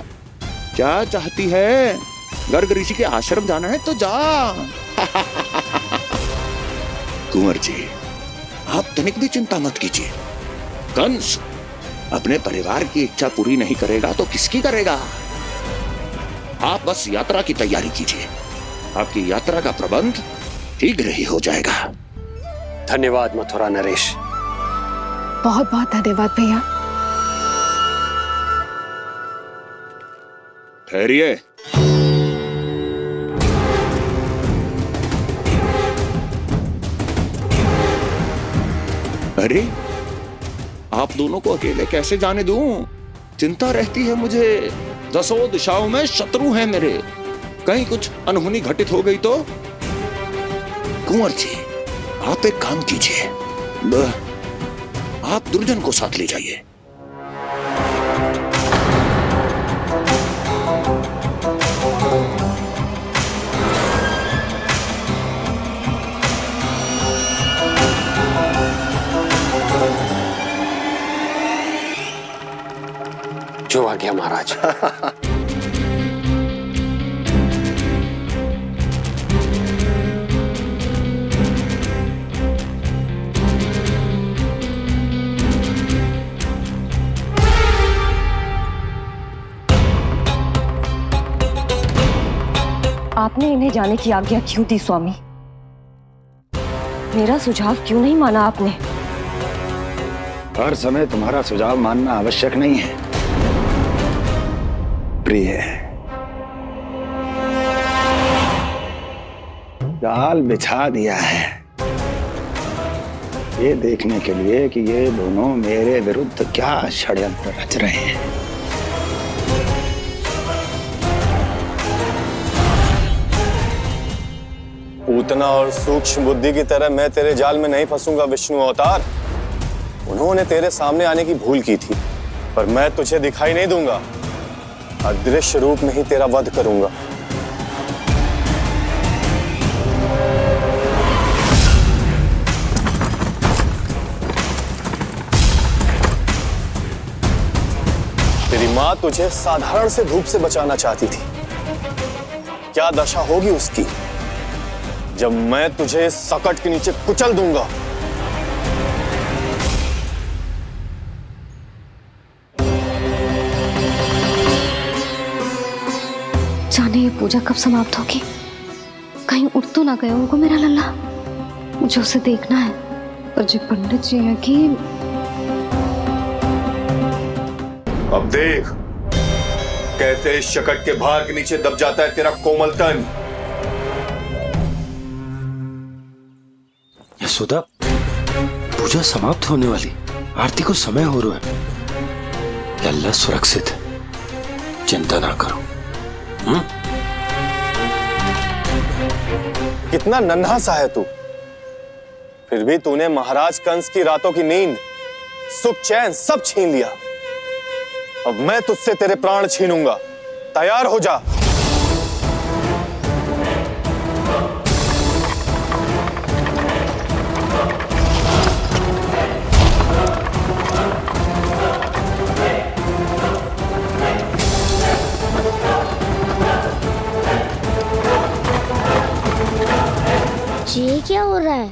क्या चाहती है? गर्ग ऋषि के आश्रम जाना है तो जा। कुंवर जी, आप तनिक भी चिंता मत कीजिए। कंस अपने परिवार की इच्छा पूरी नहीं करेगा तो किसकी करेगा? आप बस यात्रा की तैयारी कीजिए, आपकी यात्रा का प्रबंध शीघ्र ही हो जाएगा। धन्यवाद मथुरा नरेश। बहुत बहुत धन्यवाद भैया। ठहरिए। अरे आप दोनों को अकेले कैसे जाने दूं? चिंता रहती है मुझे। दसों दिशाओं में शत्रु हैं मेरे, कहीं कुछ अनहोनी घटित हो गई तो? कुंवर जी, आप एक काम कीजिए, आप दुर्जन को साथ ले जाइए। जो आ गया महाराज। आपने इन्हें जाने की आज्ञा क्यों दी स्वामी? मेरा सुझाव क्यों नहीं माना आपने? हर समय तुम्हारा सुझाव मानना आवश्यक नहीं है प्रिय। जाल बिछा दिया है ये देखने के लिए कि ये दोनों मेरे विरुद्ध क्या षड्यंत्र रच रहे हैं। पूतना और सूक्ष्म बुद्धि की तरह मैं तेरे जाल में नहीं फंसूंगा विष्णु अवतार। उन्होंने तेरे सामने आने की भूल की थी, पर मैं तुझे दिखाई नहीं दूंगा। अदृश्य रूप में ही तेरा वध करूंगा। तेरी मां तुझे साधारण से धूप से बचाना चाहती थी। क्या दशा होगी उसकी जब मैं तुझे सकट के नीचे कुचल दूंगा। जाने ये पूजा कब समाप्त होगी? कहीं उठ तो ना गया होगा मेरा लल्ला? मुझे उसे देखना है। पर जो पंडित जी है कि अब देख कैसे इस शकट के भार के नीचे दब जाता है तेरा कोमल तन। यशोदा, पूजा समाप्त होने वाली, आरती को समय हो रहा है। लल्ला सुरक्षित है, चिंता ना करो। कितना नन्हा सा है तू, फिर भी तूने महाराज कंस की रातों की नींद सुख चैन सब छीन लिया। अब मैं तुझसे तेरे प्राण छीनूंगा। तैयार हो जा। ये क्या हो रहा है?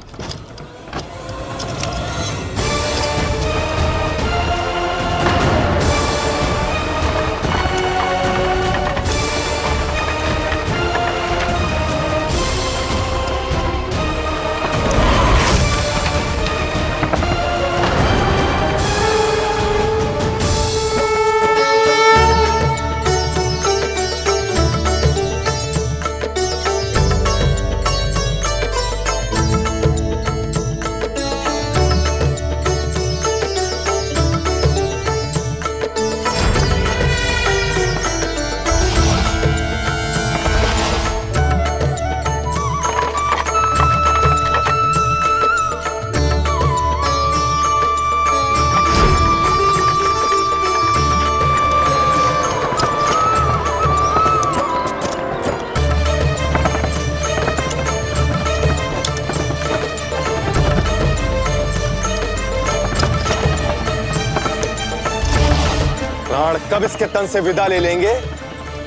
प्राण कब इसके तन से विदा ले लेंगे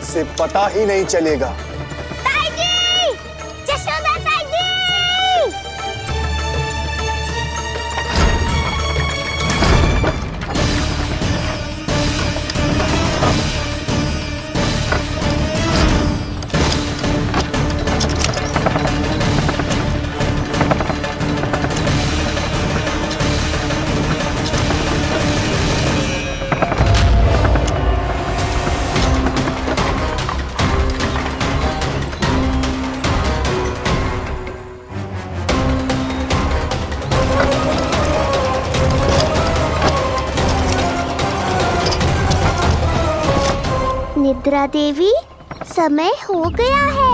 इसे पता ही नहीं चलेगा। निद्रा देवी, समय हो गया है।